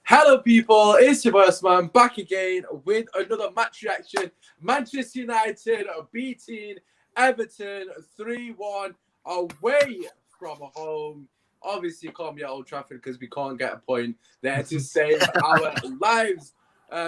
Hello, people. It's your boy Usmaan back again with another match reaction. Manchester United beating Everton 3-1 away from home. Obviously, call me at Old Trafford because we can't get a point there to save our lives.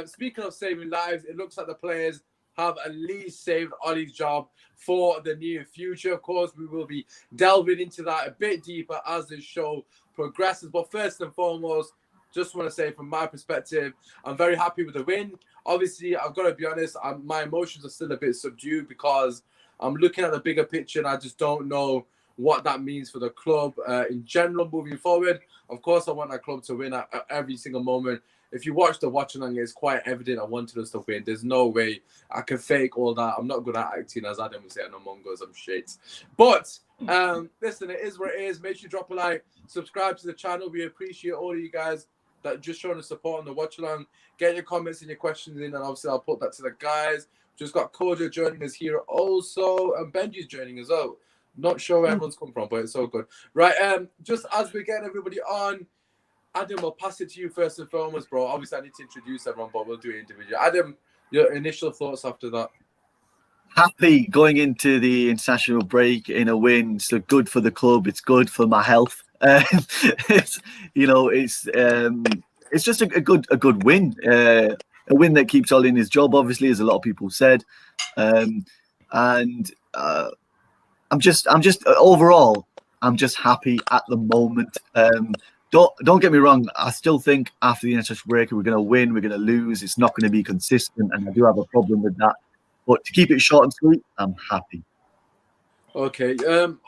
Speaking of saving lives, it looks like the players have at least saved Ollie's job for the near future. Of course, we will be delving into that a bit deeper as the show progresses. But first and foremost, just want to say from my perspective, I'm very happy with the win. Obviously, I've got to be honest, my emotions are still a bit subdued because I'm looking at the bigger picture and I just don't know what that means for the club in general moving forward. Of course, I want our club to win at every single moment. If you watch the watch along, it's quite evident I wanted us to win. There's no way I can fake all that. I'm not good at acting, as Adam would say, and Among Us, I'm shit. But listen, it is what it is. Make sure you drop a like, subscribe to the channel. We appreciate all of you guys that just showing the support on the watch along. Get your comments and your questions in, and obviously I'll put that to the guys. Just got Kojo joining us here also, and Benji's joining as well. Not sure where everyone's come from, but it's all good. Right, just as we get everybody on, Adam, I'll pass it to you first and foremost, bro. Obviously, I need to introduce everyone, but we'll do it individually. Adam, your initial thoughts after that? Happy going into the international break in a win. So good for the club. It's good for my health. It's just a good win. A win that keeps Ollie in his job, obviously, as a lot of people said. I'm just overall, I'm just happy at the moment. Don't get me wrong. I still think after the international break, we're going to win, we're going to lose. It's not going to be consistent, and I do have a problem with that. But to keep it short and sweet, I'm happy. Okay.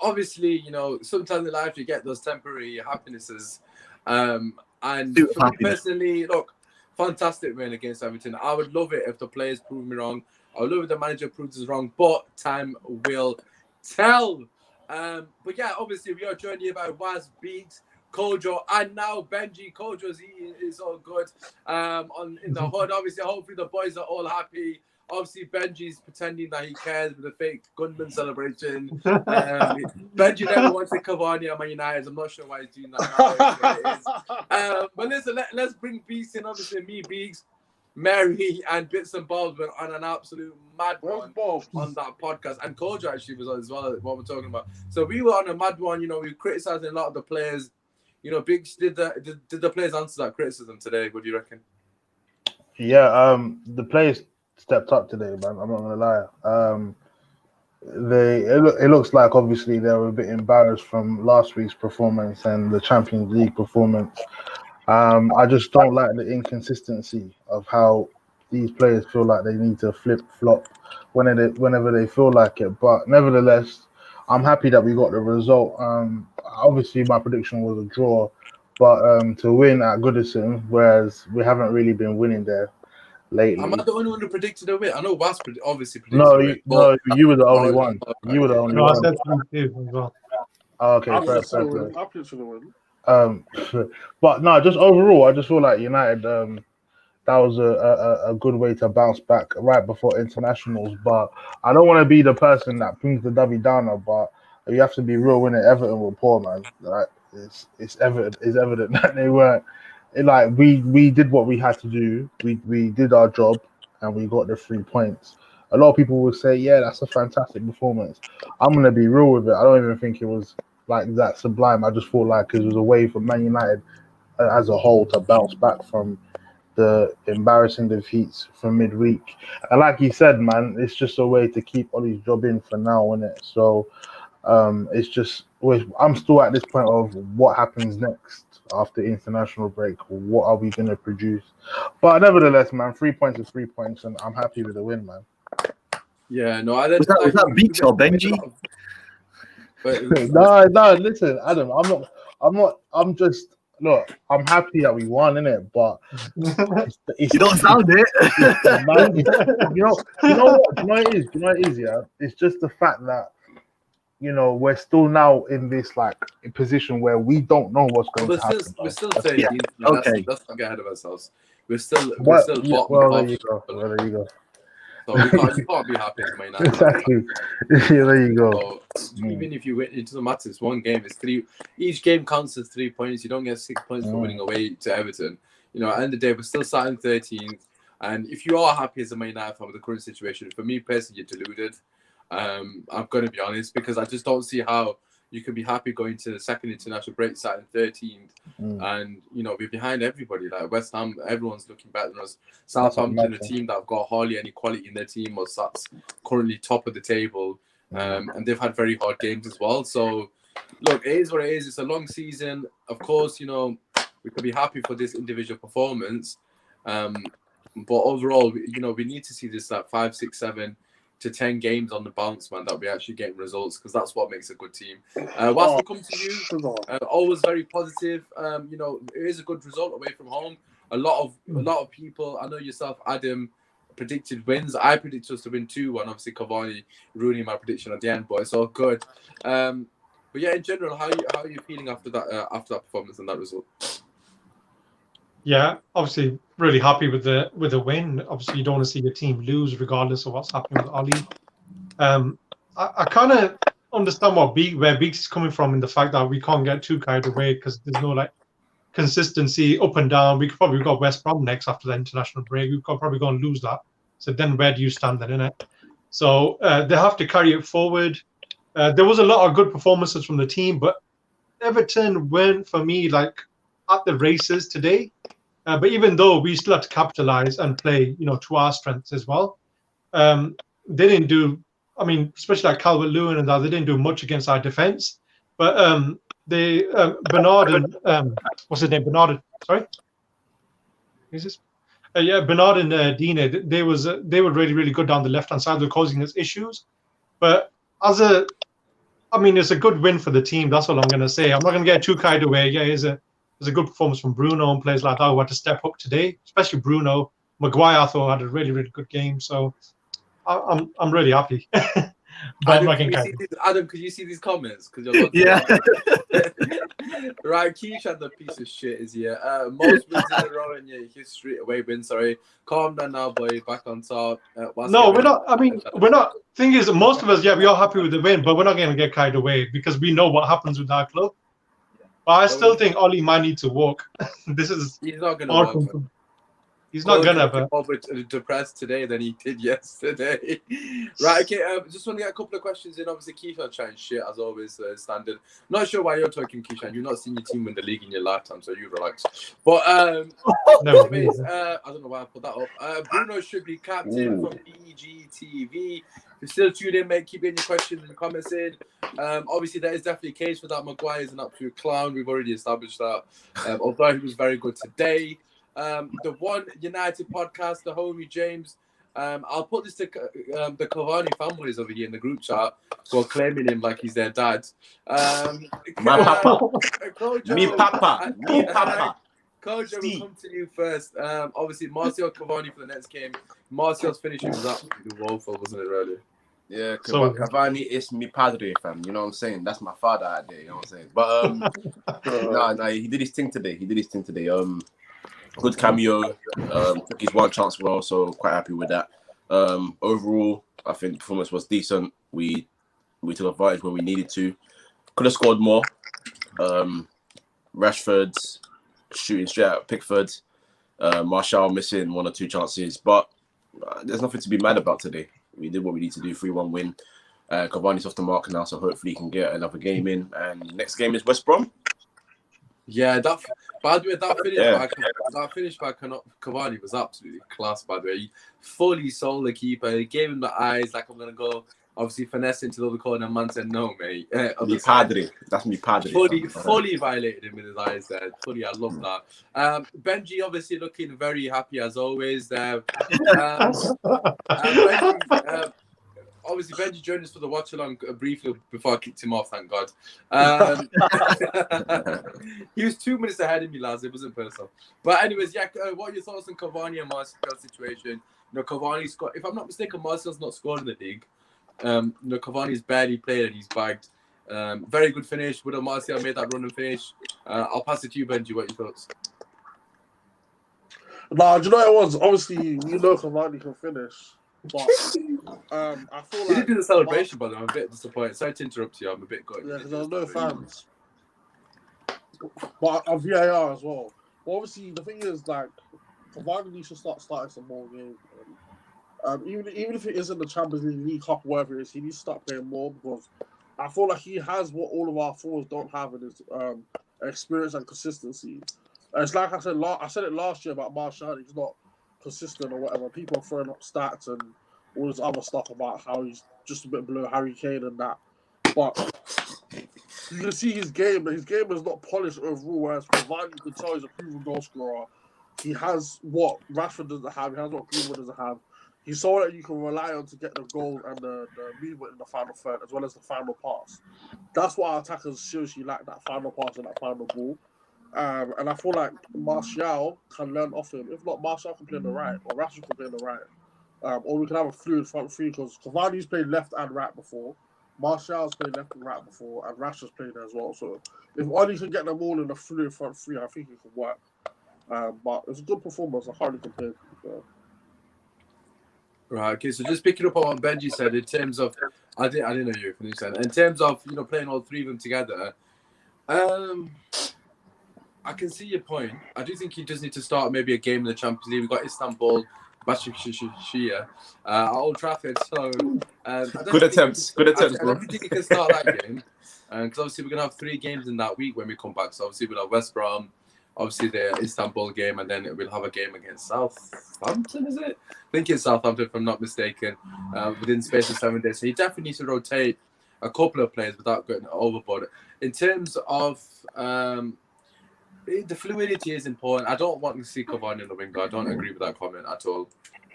Obviously, sometimes in life you get those temporary happinesses. And for me personally, look, fantastic win against Everton. I would love it if the players prove me wrong. I would love if the manager proves us wrong, but time will tell. But yeah, obviously we are joined here by Waz, Beats, Kojo, and now Benji. Kojo's eating is all good. In the hood, obviously, hopefully the boys are all happy. Obviously, Benji's pretending that he cares with a fake gunman celebration. Benji never wants to cover on Man United. I'm not sure why he's doing that now. But listen, let's bring Beast in. Obviously, me, Beaks, Mary, and Bits and Bobs went on an absolute mad one on that podcast. And Kojo actually was on as well, what we're talking about. So we were on a mad one. We were criticizing a lot of the players. Biggs, did the players answer that criticism today? What do you reckon? Yeah, the players stepped up today, man. I'm not gonna lie. It looks like obviously they were a bit embarrassed from last week's performance and the Champions League performance. I just don't like the inconsistency of how these players feel like they need to flip flop whenever they feel like it. But nevertheless, I'm happy that we got the result. Obviously, my prediction was a draw, but to win at Goodison, whereas we haven't really been winning there lately. I'm not the only one who predicted a win. I know Was obviously predicted a win. No, you were the only one. You were the only one. I said something as well. Okay, I fair predicted a win. But no, just overall, I just feel like United. That was a good way to bounce back right before internationals. But I don't want to be the person that brings the Debbie Downer. But you have to be real when Everton were poor, man. Like it's evident that they weren't. We did what we had to do. We did our job, and we got the 3 points. A lot of people will say, "Yeah, that's a fantastic performance." I'm gonna be real with it. I don't even think it was like that sublime. I just feel like it was a way for Man United as a whole to bounce back from the embarrassing defeats from midweek. And like you said, man, it's just a way to keep Ollie's job in for now, isn't it? So it's just I'm still at this point of what happens next after international break. What are we going to produce? But nevertheless, man, 3 points is 3 points, and I'm happy with the win, man. Yeah, no, Was that Beach or Benji? No, listen, Adam, I'm just look, I'm happy that we won, innit? But you don't sound it. You know what? Do you know what it is? Yeah, it's just the fact that we're still now in this position where we don't know what's going to happen. We're still saying, okay. Let's not get ahead of ourselves. We're still well, there you go. So you can't be happy to Man United. Exactly. There you go. So even if you win into the matters, one game is 3. Each game counts as 3 points. You don't get 6 points for winning away to Everton. you know, at the end of the day, we're still sat in 13th. And if you are happy as a Man United fan with the current situation, for me personally, you're deluded. I'm going to be honest, because I just don't see how you can be happy going to the second international break, sat in 13th, and, you know, we're behind everybody. Like West Ham, everyone's looking better than us. Southampton, a team that have got hardly any quality in their team, or sat currently top of the table, and they've had very hard games as well. So, look, it is what it is. It's a long season. Of course, you know, we could be happy for this individual performance. But overall, you know, we need to see this like 5, 6, 7 to 10 games on the bounce, man, that we actually get results, because that's what makes a good team. Whilst we come to you, always very positive. You know, it is a good result away from home. A lot of people, I know yourself, Adam, predicted wins. I predicted us to win 2-1. Obviously, Cavani ruining my prediction at the end, but it's all good. But yeah, in general, how are you feeling after that performance and that result? Yeah, obviously, really happy with the win. Obviously, you don't want to see your team lose, regardless of what's happening with Ollie. I kind of understand where Beaks is coming from in the fact that we can't get too carried away, because there's no like consistency up and down. We could probably got West Brom next after the international break. We've probably going to lose that. So then where do you stand then, innit? So they have to carry it forward. There was a lot of good performances from the team, but Everton weren't, for me, like at the races today. But even though we still have to capitalize and play, you know, to our strengths as well, they didn't do. I mean, especially like Calvert-Lewin and that, they didn't do much against our defense. But Bernard and what's his name? Bernard. Sorry, is this? Yeah, Bernard and Dine. They were really, really good down the left hand side. They're causing us issues. But it's a good win for the team. That's all I'm going to say. I'm not going to get too carried away. Yeah, it's a good performance from Bruno and players like that who had to step up today, especially Bruno. Maguire, I thought, had a really, really good game. So I'm really happy. But Adam, could you see these comments? Yeah. Right, Keisha, the piece of shit is here. Most wins in a row in your history. Away win, sorry. Calm down now, boy. Back on top. No, we're not. I mean, we're not. Thing is, most of us, yeah, we are happy with the win, but we're not going to get carried away because we know what happens with our club. But I still think Ollie might need to walk. He's not going to walk. He's not gonna, but more depressed today than he did yesterday. Right, okay. Just want to get a couple of questions in. Obviously, Keishan trying shit as always, standard. Not sure why you're talking, Keishan. You've not seen your team win the league in your lifetime, so you relax. But anyways, I don't know why I put that up. Bruno should be captain from EGTV. If you're still tuned in, mate, keep getting your questions and comments in. Obviously, there is definitely a case for that. Maguire is an absolute clown. We've already established that. Although he was very good today. The One United podcast, the homie James. I'll put this to the Cavani fanboys over here in the group chat who are claiming him like he's their dad. My papa. Me papa. Me papa. Kojo, we'll come to you first. Obviously, Martial Cavani for the next game. Martial's finishing was absolutely woeful, wasn't it, really? Yeah, Cavani is mi padre, fam. You know what I'm saying? That's my father out there, you know what I'm saying? But no, he did his thing today. Good cameo, took his one chance well, so quite happy with that. Overall, I think the performance was decent. We took advantage when we needed to. Could have scored more. Rashford's shooting straight out of Pickford. Martial missing 1 or 2 chances, but there's nothing to be mad about today. We did what we need to do, 3-1 win. Cavani's off the mark now, so hopefully he can get another game in. And next game is West Brom. Yeah, that finish by Cavani was absolutely class, by the way. He fully sold the keeper. He gave him the eyes, like, I'm going to go, obviously, finesse into the other corner. Man said, no, mate. Mi padre. That's mi padre. Fully violated him with his eyes there. Fully, I love that. Benji, obviously, looking very happy, as always. Obviously, Benji joined us for the watch-along briefly before I kicked him off, thank God. He was 2 minutes ahead of me, lads. It wasn't personal. But anyways, yeah, what are your thoughts on Cavani and Martial's situation? You know, Cavani scored. If I'm not mistaken, Martial's not scored in the league. You know, Cavani's barely played and he's bagged. Very good finish. Would have Martial made that run and finish? I'll pass it to you, Benji. What are your thoughts? Nah, do you know what it was? Obviously, you know Cavani can finish. But I feel like... You didn't do the celebration, brother. I'm a bit disappointed. Sorry to interrupt you. I'm a bit good. Yeah, because there was no fans. But VAR as well. But obviously, the thing is, like, Cavani needs to starting some more games. Even if it isn't the Champions League Cup, whatever it is, he needs to start playing more because I feel like he has what all of our forwards don't have in his experience and consistency. It's like I said it last year about Martial. He's not consistent or whatever. People are throwing up stats and all this other stuff about how he's just a bit below Harry Kane and that. But you can see his game is not polished overall, whereas Cavani, you can tell he's a proven goal scorer. He has what Rashford doesn't have, he has what Bruno doesn't have. He's someone that you can rely on to get the goal and the movement in the final third, as well as the final pass. That's what our attackers seriously lack, that final pass and that final ball. And I feel like Martial can learn off him. If not, Martial can play on the right, or Rashford can play on the right. Or we can have a fluid front three, because Cavani's played left and right before. Martial's played left and right before, and Rashford's played there as well. So if Oli can get them all in a fluid front three, I think it can work. But it's a good performance. I hardly compared. Right. Okay. So just picking up on what Benji said in terms of, I didn't know you finished that. In terms of playing all three of them together, I can see your point. I do think he does need to start maybe a game in the Champions League. We've got Istanbul, Başakşehir at Old Trafford. So good attempts, bro. I don't think he can start that game because obviously we're gonna have 3 games in that week when we come back. So obviously we'll have West Brom, obviously the Istanbul game, and then we'll have a game against Southampton. Is it? I think it's Southampton, if I'm not mistaken. Within the space of 7 days, so he definitely needs to rotate a couple of players without going overboard. In terms of the fluidity is important. I don't want to see Cavani in the winger. I don't agree with that comment at all.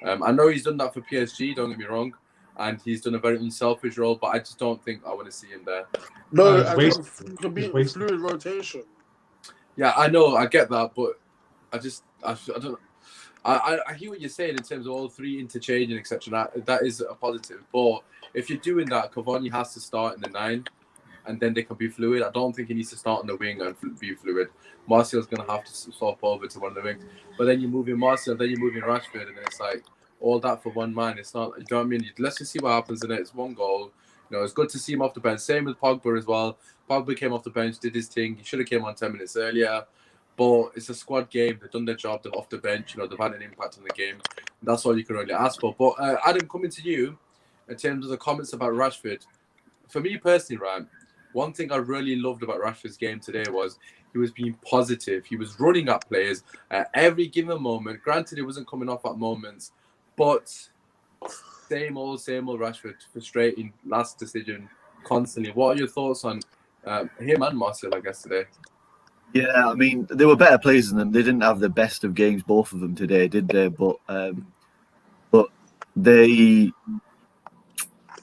I know he's done that for PSG, don't get me wrong, and he's done a very unselfish role, but I just don't think I want to see him there. No, I think it can be fluid rotation. Yeah, I know, I get that, but I don't. I hear what you're saying in terms of all 3 interchanging, etc. That is a positive, but if you're doing that, Cavani has to start in the 9. And then they can be fluid. I don't think he needs to start on the wing and be fluid. Martial's going to have to swap over to one of the wings. But then you're moving Martial, then you're moving Rashford, and it's like all that for one man. It's not, you know what I mean? Let's just see what happens in it. It's 1 goal. It's good to see him off the bench. Same with Pogba as well. Pogba came off the bench, did his thing. He should have came on 10 minutes earlier. But it's a squad game. They've done their job. They're off the bench. They've had an impact on the game. That's all you can really ask for. But Adam, coming to you, in terms of the comments about Rashford, for me personally, right, one thing I really loved about Rashford's game today was he was being positive. He was running at players at every given moment. Granted, it wasn't coming off at moments, but same old Rashford, frustrating last decision constantly. What are your thoughts on him and Martial, I guess, today? Yeah, I mean, they were better players than them. They didn't have the best of games, both of them today, did they? But they...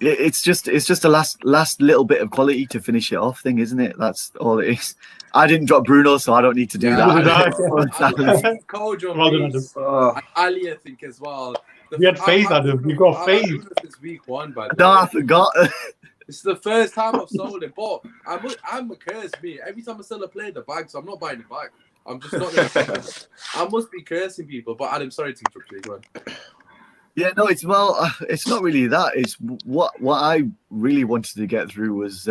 It's just a last little bit of quality to finish it off thing, isn't it? That's all it is. I didn't drop Bruno, so I don't need to do that. Ali, I think, as well. We had faith, Adam. We got faith. It's week 1, by the way. No, I forgot. It's the first time I've sold it, but I'm a curse, me. Every time I sell a player the bag, so I'm not buying it back. I'm just not going to. I must be cursing people, but Adam, sorry to interrupt you. Go on. Yeah, no, it's not really that. It's what I really wanted to get through was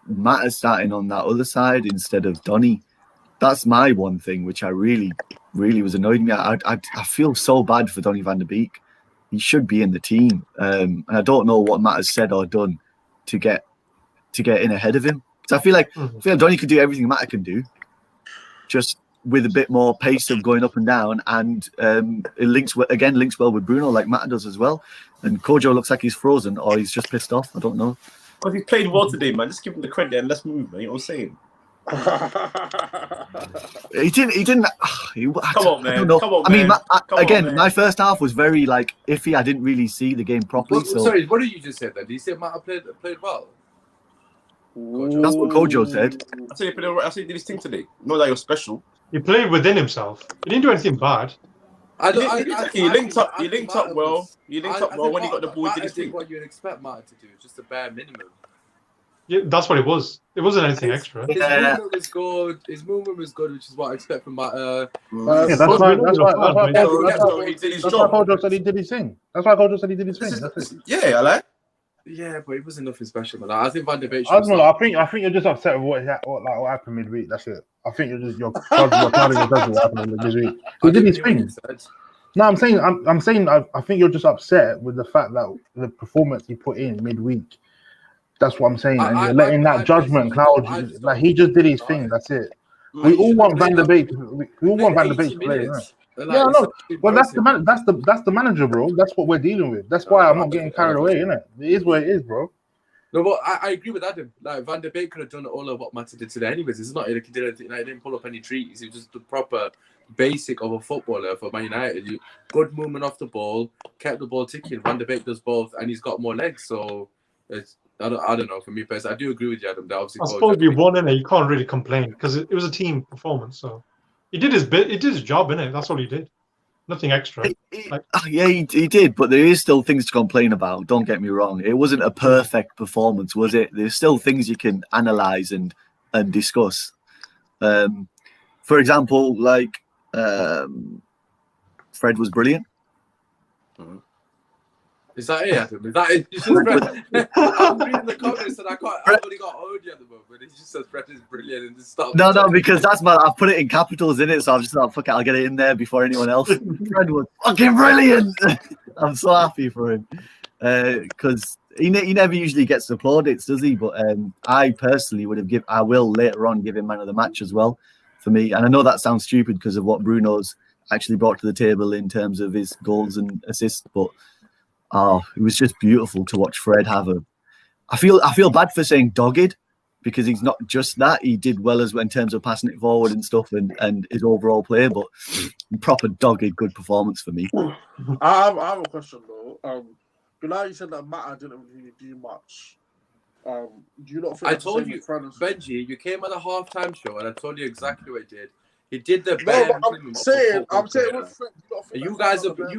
Matter starting on that other side instead of Donny. That's my one thing, which I really was annoying me. I feel so bad for Donny van der Beek. He should be in the team, and I don't know what Matter's said or done to get in ahead of him. So I feel like Donny could do everything Matter can do, just with a bit more pace of going up and down, and it links well with Bruno, like Matt does as well. And Kojo looks like he's frozen, or he's just pissed off. I don't know. Well, he played well today, man. Just give him the credit and let's move, man. You know what I'm saying? He didn't. Come on, man. Come on, I mean, man. my first half was very iffy. I didn't really see the game properly. Sorry, what did you just say then? Did you say Matt played well? That's what Kojo said. I said he did his thing today. Not that you're special. He played within himself. He didn't do anything bad. He linked up well. He linked up well when he got the ball. He did his thing. What you'd expect Martin to do, just the bare minimum. Yeah, that's what it was. It wasn't anything extra. His movement was good. His movement was good, which is what I expect from Matt. That's why he did his job. That's why Kojo said he did his thing. Yeah, I like. Yeah, but it wasn't nothing special, man. I think Van de Beek. I don't know. I think you're just upset with what happened midweek. That's it. I think you're clouding your judgment what happened in the midweek. He did his thing. No, I'm saying I think you're just upset with the fact that the performance he put in midweek. That's what I'm saying, and you're letting that judgment cloud you. Like he just did his thing. That's it. We all want Van der Beek. We all want Van der Beek to play. Right? Yeah, I know. Well, that's the manager, bro. That's what we're dealing with. That's why I'm not getting carried away, innit? It is what it is, bro. No, but I agree with Adam. Like Van der Beek could have done all of what Mata did today, anyways. It's not like he didn't pull up any trees. He was just the proper basic of a footballer for Man United. Good movement off the ball, kept the ball ticking. Van der Beek does both, and he's got more legs. So it's I don't know. For me personally, I do agree with you, Adam. That obviously I suppose we won in it. You can't really complain because it was a team performance. So he did his bit. He did his job in it. That's all he did. Nothing extra. Yeah, he did, but there is still things to complain about. Don't get me wrong. It wasn't a perfect performance, was it? There's still things you can analyse and discuss. For example, like Fred was brilliant. Mm-hmm. Is that it, Adam? Is that it? I'm reading the comments and I've only got audio at the moment. It just says Fred is brilliant and just stop. No, because I've put it in capitals in it, so I'm just like, fuck it, I'll get it in there before anyone else. Fred was fucking brilliant. I'm so happy for him. Because he never usually gets the plaudits, does he? But I personally I will later on give him man of the match as well for me. And I know that sounds stupid because of what Bruno's actually brought to the table in terms of his goals and assists, but it was just beautiful to watch Fred have I feel bad for saying dogged because he's not just that. He did well in terms of passing it forward and stuff and his overall play, but proper dogged good performance for me. I have a question though. Now you said that Mata didn't really do much. Do you not think I told you, Benji, you came at the halftime show and I told you exactly what he did. He did the bare I'm saying with Fred, you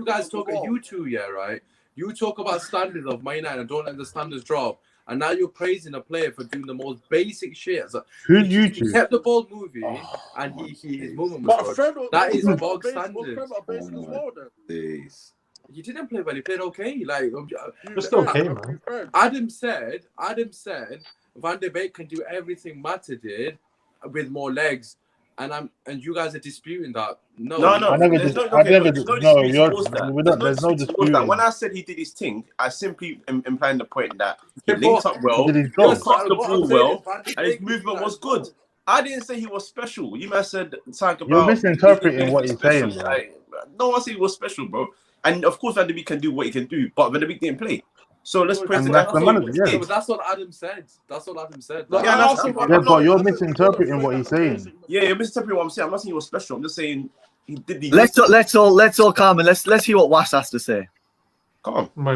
guys talk at you two, yeah, right? You talk about standards of Man United and don't let the standards drop. And now you're praising a player for doing the most basic shit. So he kept the ball moving and his movement was good. That is bog standard. He didn't play well. He played okay. Like it's okay, man. Adam said Van der Beek can do everything Mata did with more legs. And you guys are disputing that. No. There's no dispute. When I said he did his thing, I simply implying the point that he linked up well, he passed the ball well, and his movement was good. I didn't say he was special. You might said something about you're misinterpreting what he's saying. No one said he was special, bro. And of course, Van der Beek can do what he can do, but Van der Beek didn't play. So let's praise that's what Adam said. That's what Adam said. But you're misinterpreting what he's saying. Yeah, you're misinterpreting what I'm saying. I'm not saying he was special. I'm just saying he did the. Let's all calm and let's hear what Was has to say. Come on. No,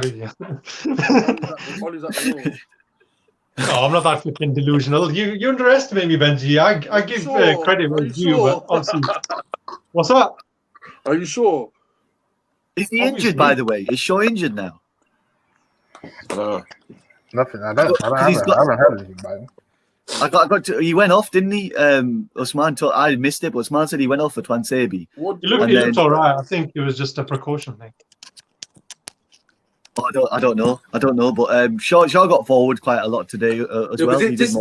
I'm not that flipping delusional. You underestimate me, Benji. I give credit where it's due, but obviously, what's that? Are you sure? Is he injured, by the way? Is Shaw injured now? Nothing. I haven't heard anything about him. I got to. He went off, didn't he? Usmaan. I missed it, but Usmaan said he went off for Twansebi. He looked all right. I think it was just a precaution thing. I don't know. But Shaw got forward quite a lot today as well. This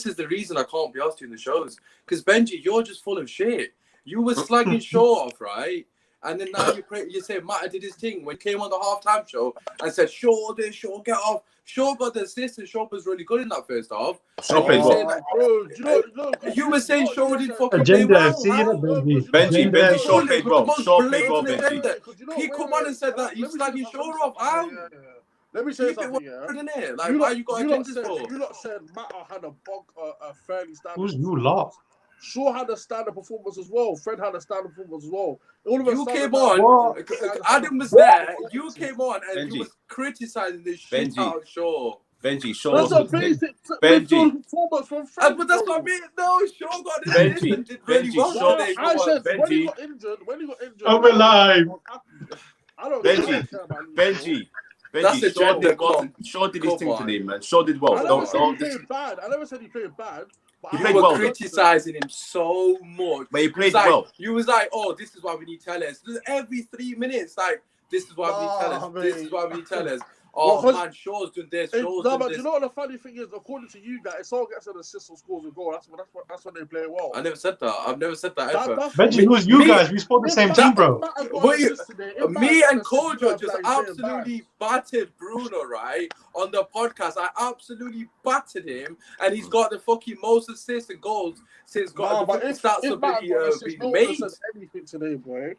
is the reason I can't be asked you in the shows because Benji, you're just full of shit. You were slugging Shaw off, right? And then now you say Mata did his thing when he came on the halftime show and said, Shaw this, Shaw get off. Shaw got the assist and Shaw was really good in that first half. Shaw played well. You were saying Shaw didn't fucking play well. Benji, Shaw played well. Shaw played well, Benji. He come on and said that he's slagging Shaw off. How? Let me say something, yeah. Like, why you got against this for? You lot said Mata had a fairly standard. Who's you lot? Shaw had a standard performance as well. Fred had a standard performance as well. You came on. Adam was there. You came on and you was criticizing this shit out of Shaw. Benji, Shaw. That's a basic performance from Fred. But that's what I mean. No, Shaw got this and did really well. I said when he got injured. I'm alive. I don't Benji. Shaw did his thing today, man. Shaw did well. I never said he played bad. He played well. Criticizing him so much. But he played well. You was like, oh, this is why we need tellers. Every 3 minutes, like, this is why we need tellers. This is why we need tellers. oh Well, man, Shaw's doing this, No, Shaw's but doing you this. know what the funny thing is? According to you guys, if someone gets an assist or scores a goal, that's when they play well. I never said that. I've never said that ever. Benji, who's you me- guys? We support the same team, bro. Me and Kojo just absolutely battered Bruno, right? On the podcast, I absolutely battered him, and he's got the fucking most assists and goals since got the fucking stats of being made. Anything today, boy.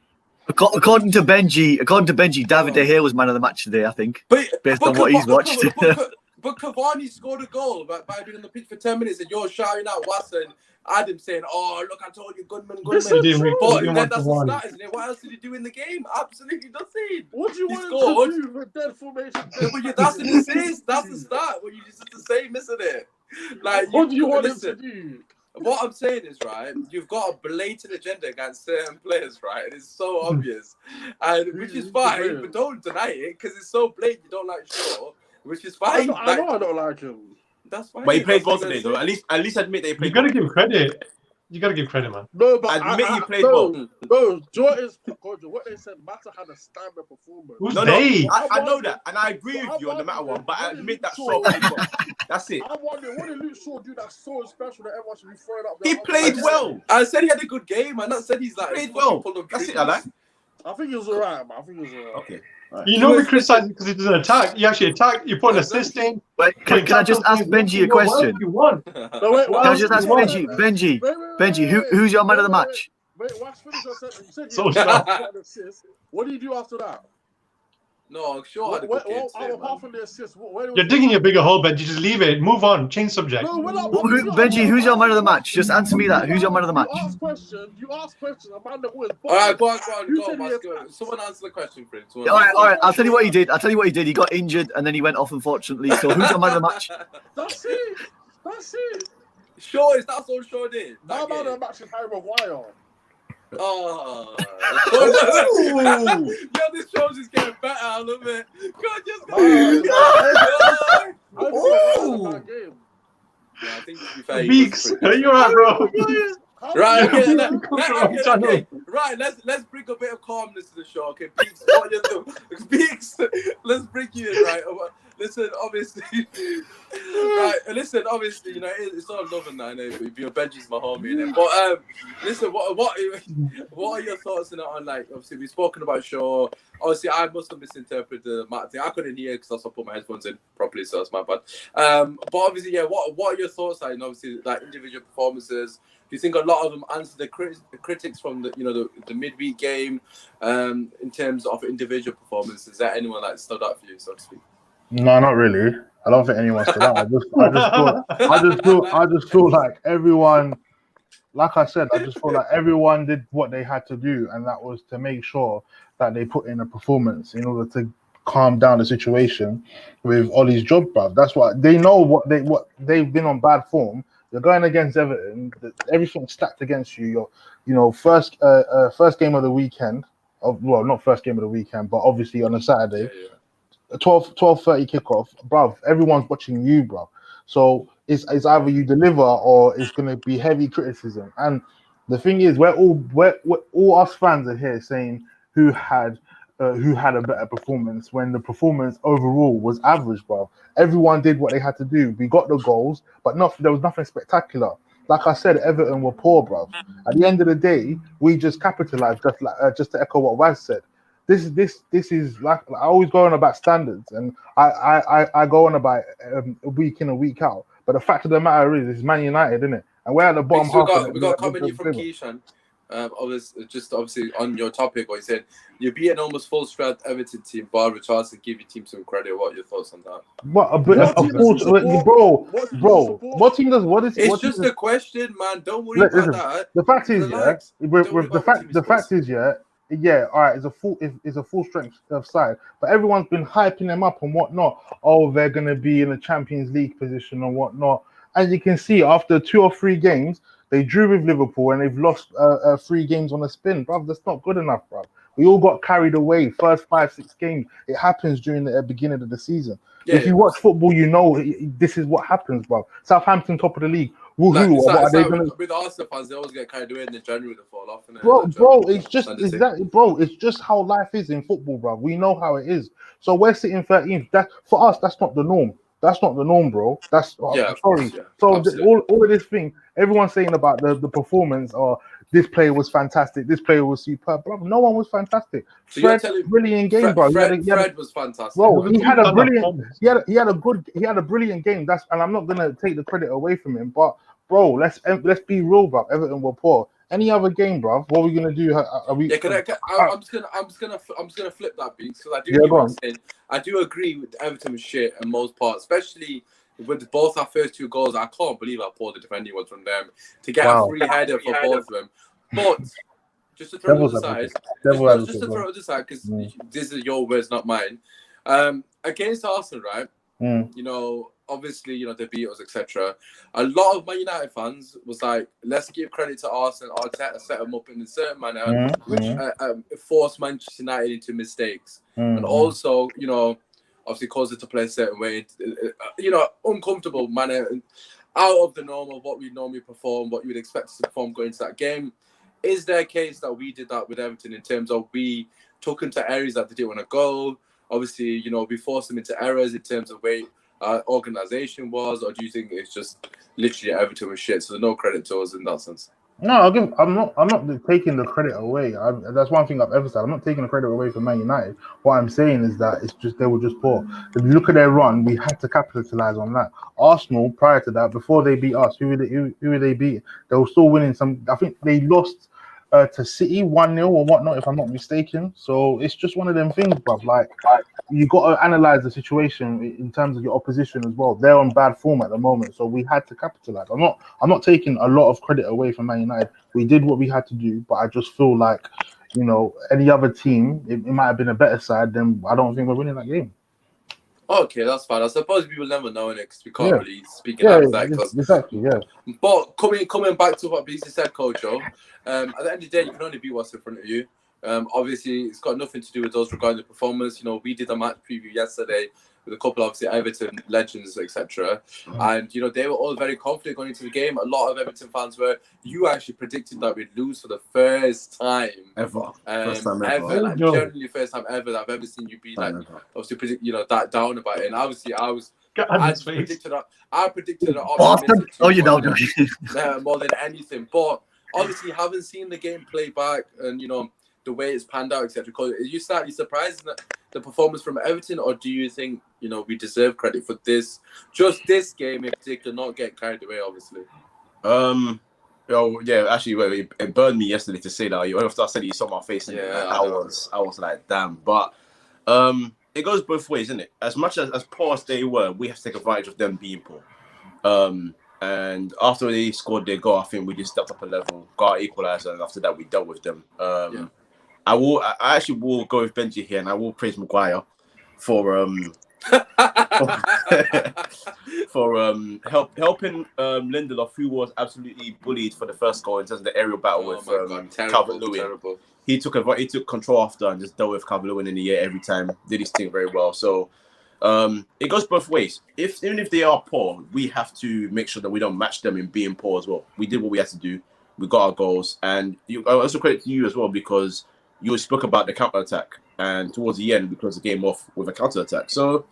According to Benji, David De Gea was man of the match today, I think, based on what he's watched. But Cavani scored a goal by being on the pitch for 10 minutes, and you're shouting out Watson, Adam saying, "Oh, look, I told you, Goodman." But then that's a stat, isn't it? What else did he do in the game? Absolutely nothing. What do you want to do with dead formation? But that's an assist. That's the start. What you just the same, isn't it? Like, what do you want him to do? What I'm saying is, right, you've got a blatant agenda against certain players, right? And it's so obvious, and which is fine, but don't deny it because it's so blatant. You don't like Shaw, which is fine. I know I don't like him. That's fine. But he played well today, though. At least admit they played. You gotta give credit. You gotta give credit, man. No, but admit you played well. No, Jordan's what they said. Mata had a standard performance. Who's No, they? I know that, and I agree with you on the matter one. But I admit that Shaw played well. That's it. I'm wondering what did Luke Shaw do that's so special that everyone should be throwing up. He played well. I said he had a good game. I'm not said he's like played well. That's it, I like. I think he was alright, man. I think he was alright. Okay. Right. You know we criticize because he doesn't attack. You actually attack. You put an assist in. Wait, can I just ask Benji a question? No, wait, Can I just ask Benji, who's your man of the match? Wait, watch finish your sentence. You said So assist. What do you do after that? No, sure. Had a good game today, apart from the assist, You're digging a bigger hole, Benji. Just leave it. Move on. Change subject. No, Benji, who's your man of the match? Just answer me that. Who's your man of the match? You ask questions. A man that wins. All right, go on. Someone answer the question, Prince. All right. I'll tell you what he did. He got injured and then he went off, unfortunately. So who's your man of the match? That's it. Sure, that's all Shaw did. My man of the match is Harry Maguire. Oh, yo, this show's just getting better. I love it. God, just go. Yeah, I think to be fair, Beaks, you're right, bro. Right, okay. Right, let's bring a bit of calmness to the show. Okay, Beaks, what you do? Beaks, let's bring you in, right? Listen, obviously, you know, it's all love and that, innit? Your Benji's my homie, innit? But listen, what are your thoughts on like? Obviously, we've spoken about Shaw. Obviously, I must have misinterpreted the matter thing. I couldn't hear because I also put my headphones in properly, so that's my bad. But obviously, yeah, what are your thoughts like? And obviously, like individual performances. Do you think a lot of them answer the critics from the midweek game in terms of individual performances? Is there anyone like stood out for you, so to speak? No, not really. I don't think anyone stood out. I just feel like everyone, like I said, I just feel like everyone did what they had to do, and that was to make sure that they put in a performance in order to calm down the situation with Ollie's job, bruv. That's what they know. What they've been on bad form. You're going against Everton. Everything's stacked against you. First game of the weekend. Well, not first game of the weekend, but obviously on a Saturday. Yeah. 12:30 kickoff, bruv. Everyone's watching you, bruv. So it's either you deliver or it's going to be heavy criticism. And the thing is, we're all us fans are here saying who had a better performance when the performance overall was average, bruv. Everyone did what they had to do. We got the goals, but there was nothing spectacular. Like I said, Everton were poor, bruv. At the end of the day, we just capitalized. Just to echo what Waz said. This is like I always go on about standards, and I go on about week in and week out. But the fact of the matter is, it's Man United, isn't it? And we're at the bottom half. We got a comment from Keishan. Just obviously on your topic, where he said you beat an almost full strength Everton team, bar Richardson, give your team some credit. What are your thoughts on that? Bro. What team does what is? It's just a question, man. Don't worry about that. The fact is, the fact is, all right, it's a full strength side, but everyone's been hyping them up and whatnot. Oh, they're gonna be in a Champions League position and whatnot. As you can see, after 2 or 3 games, they drew with Liverpool and they've lost 3 games on a spin, bruv. That's not good enough, bruv. We all got carried away. First 5-6 games, it happens during the beginning of the season. If you watch football, you know this is what happens, bruv. Southampton top of the league. Like, What are they like gonna? with Arsenal fans, they always get carried away in the January the fall off. Bro, it's just exactly, bro. It's just how life is in football, bro. We know how it is. So we're sitting 13th. That for us, that's not the norm. That's not the norm, bro. That's yeah, sorry. yeah, So all of this thing, everyone's saying about the performance, or this player was fantastic, this player was superb, bro. No one was fantastic. So Fred, you're telling brilliant game, bro. Fred was fantastic. Bro, he had a brilliant. Performance. He had a brilliant game. And I'm not gonna take the credit away from him, but bro, let's be real, bro. Everton were poor. Any other game, bro? What are we gonna do? Are we? Yeah, I'm just gonna flip that beat because I do Yeah, hear go what on. you're saying. I do agree with Everton was shit in most parts, especially with both our first 2 goals. I can't believe how poor the defending was from them to get a free header for both of them. But just to throw it to the side, just to throw it to the side, because this is your words, not mine. Against Arsenal, right? You know, obviously, you know, they beat us, etc. A lot of Man United fans was like, let's give credit to Arsenal. Arteta set them up in a certain manner, which forced Manchester United into mistakes, and also, you know, obviously caused it to play a certain way, you know, uncomfortable manner, out of the norm of what we normally perform, what you would expect us to perform going into that game. Is there a case that we did that with Everton in terms of we took them to areas that they didn't want to go? Obviously, you know, we forced them into errors in terms of where organization was, or do you think it's just literally Everton was shit? So there's no credit to us in that sense. No, I'm not taking the credit away. That's one thing I've ever said. I'm not taking the credit away from Man United. What I'm saying is that it's just they were just poor. If you look at their run, we had to capitalize on that. Arsenal, prior to that, before they beat us, who were they beat? They were still winning some. I think they lost to City 1-0 or whatnot, if I'm not mistaken. So it's just one of them things, bruv. Like, you got to analyze the situation in terms of your opposition as well. They're on bad form at the moment, so we had to capitalize. I'm not taking a lot of credit away from Man United. We did what we had to do, but I just feel like, you know, any other team, it might have been a better side. Then I don't think we're winning that game. Okay, that's fine. I suppose we will never know because we can't really speak in hypotheticals. Exactly, yeah. But coming back to what BC said, Coach Joe, at the end of the day, you can only beat what's in front of you. Obviously, it's got nothing to do with us regarding the performance. You know, we did a match preview yesterday with a couple of obviously Everton legends, etc. And you know, they were all very confident going into the game. A lot of Everton fans were. You actually predicted that we'd lose for the first time ever. First time ever. Like, generally, first time ever that I've ever seen you be like obviously predict, you know, that down about it. And obviously, I predicted an optimistic. Oh, you know, more than anything. But obviously, haven't seen the game play back, and you know, the way it's panned out, etc. Are you slightly surprised at the performance from Everton, or do you think, you know, we deserve credit for this game in particular, not getting carried away, obviously? Yeah, actually, it burned me yesterday to say that. After I said it, you saw my face, and I was like, damn. But it goes both ways, isn't it? As much as poor as they were, we have to take advantage of them being poor. And after they scored their goal, I think we just stepped up a level, got our equalizer, and after that, we dealt with them. I actually will go with Benji here, and I will praise Maguire for helping Lindelof, who was absolutely bullied for the first goal in terms of the aerial battle with Calvert-Lewin. He took control after and just dealt with Calvert-Lewin in the air every time. Did his thing very well. So it goes both ways. Even if they are poor, we have to make sure that we don't match them in being poor as well. We did what we had to do. We got our goals, and I also credit to you as well, because you spoke about the counter attack, and towards the end we closed the game off with a counter attack. So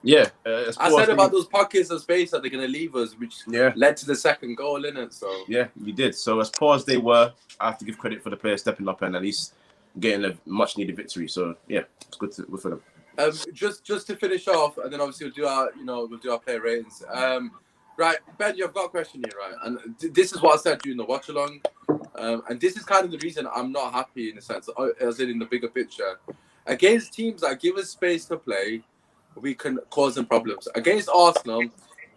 yeah, I said about those pockets of space that they're going to leave us, which led to the second goal, innit? So yeah, you did. So as poor as they were, I have to give credit for the players stepping up and at least getting a much needed victory. So yeah, it's good for them. Just to finish off, and then obviously we'll do our player ratings. Right, Benji, I've got a question here, right? And this is what I said during the watch along. And this is kind of the reason I'm not happy in a sense, as in the bigger picture. Against teams that give us space to play, we can cause them problems. Against Arsenal,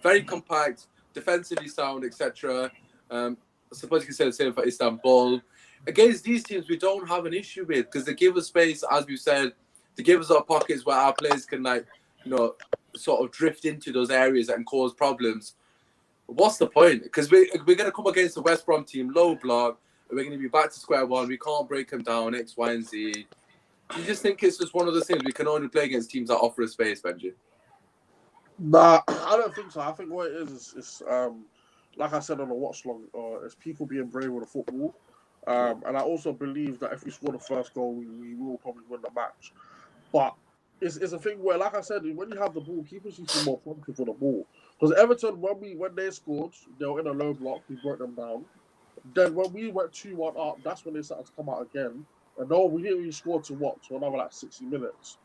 very compact, defensively sound, etc. I suppose you can say the same for Istanbul. Against these teams, we don't have an issue with, because they give us space, as we've said, they give us our pockets where our players can, like, you know, sort of drift into those areas and cause problems. What's the point? Because we're going to come against the West Brom team, low block, we're going to be back to square one. We can't break them down, X, Y, and Z. You just think it's just one of those things we can only play against teams that offer a space, Benji? Nah, I don't think so. I think what it is like I said on the watch long, it's people being brave with the football. And I also believe that if we score the first goal, we will probably win the match. But it's a thing where, like I said, when you have the ball, keepers need to be more positive with the ball. Because Everton, when they scored, they were in a low block, we broke them down. Then when we went 2-1 up, that's when they started to come out again. And no, we didn't really score to another like 60 minutes.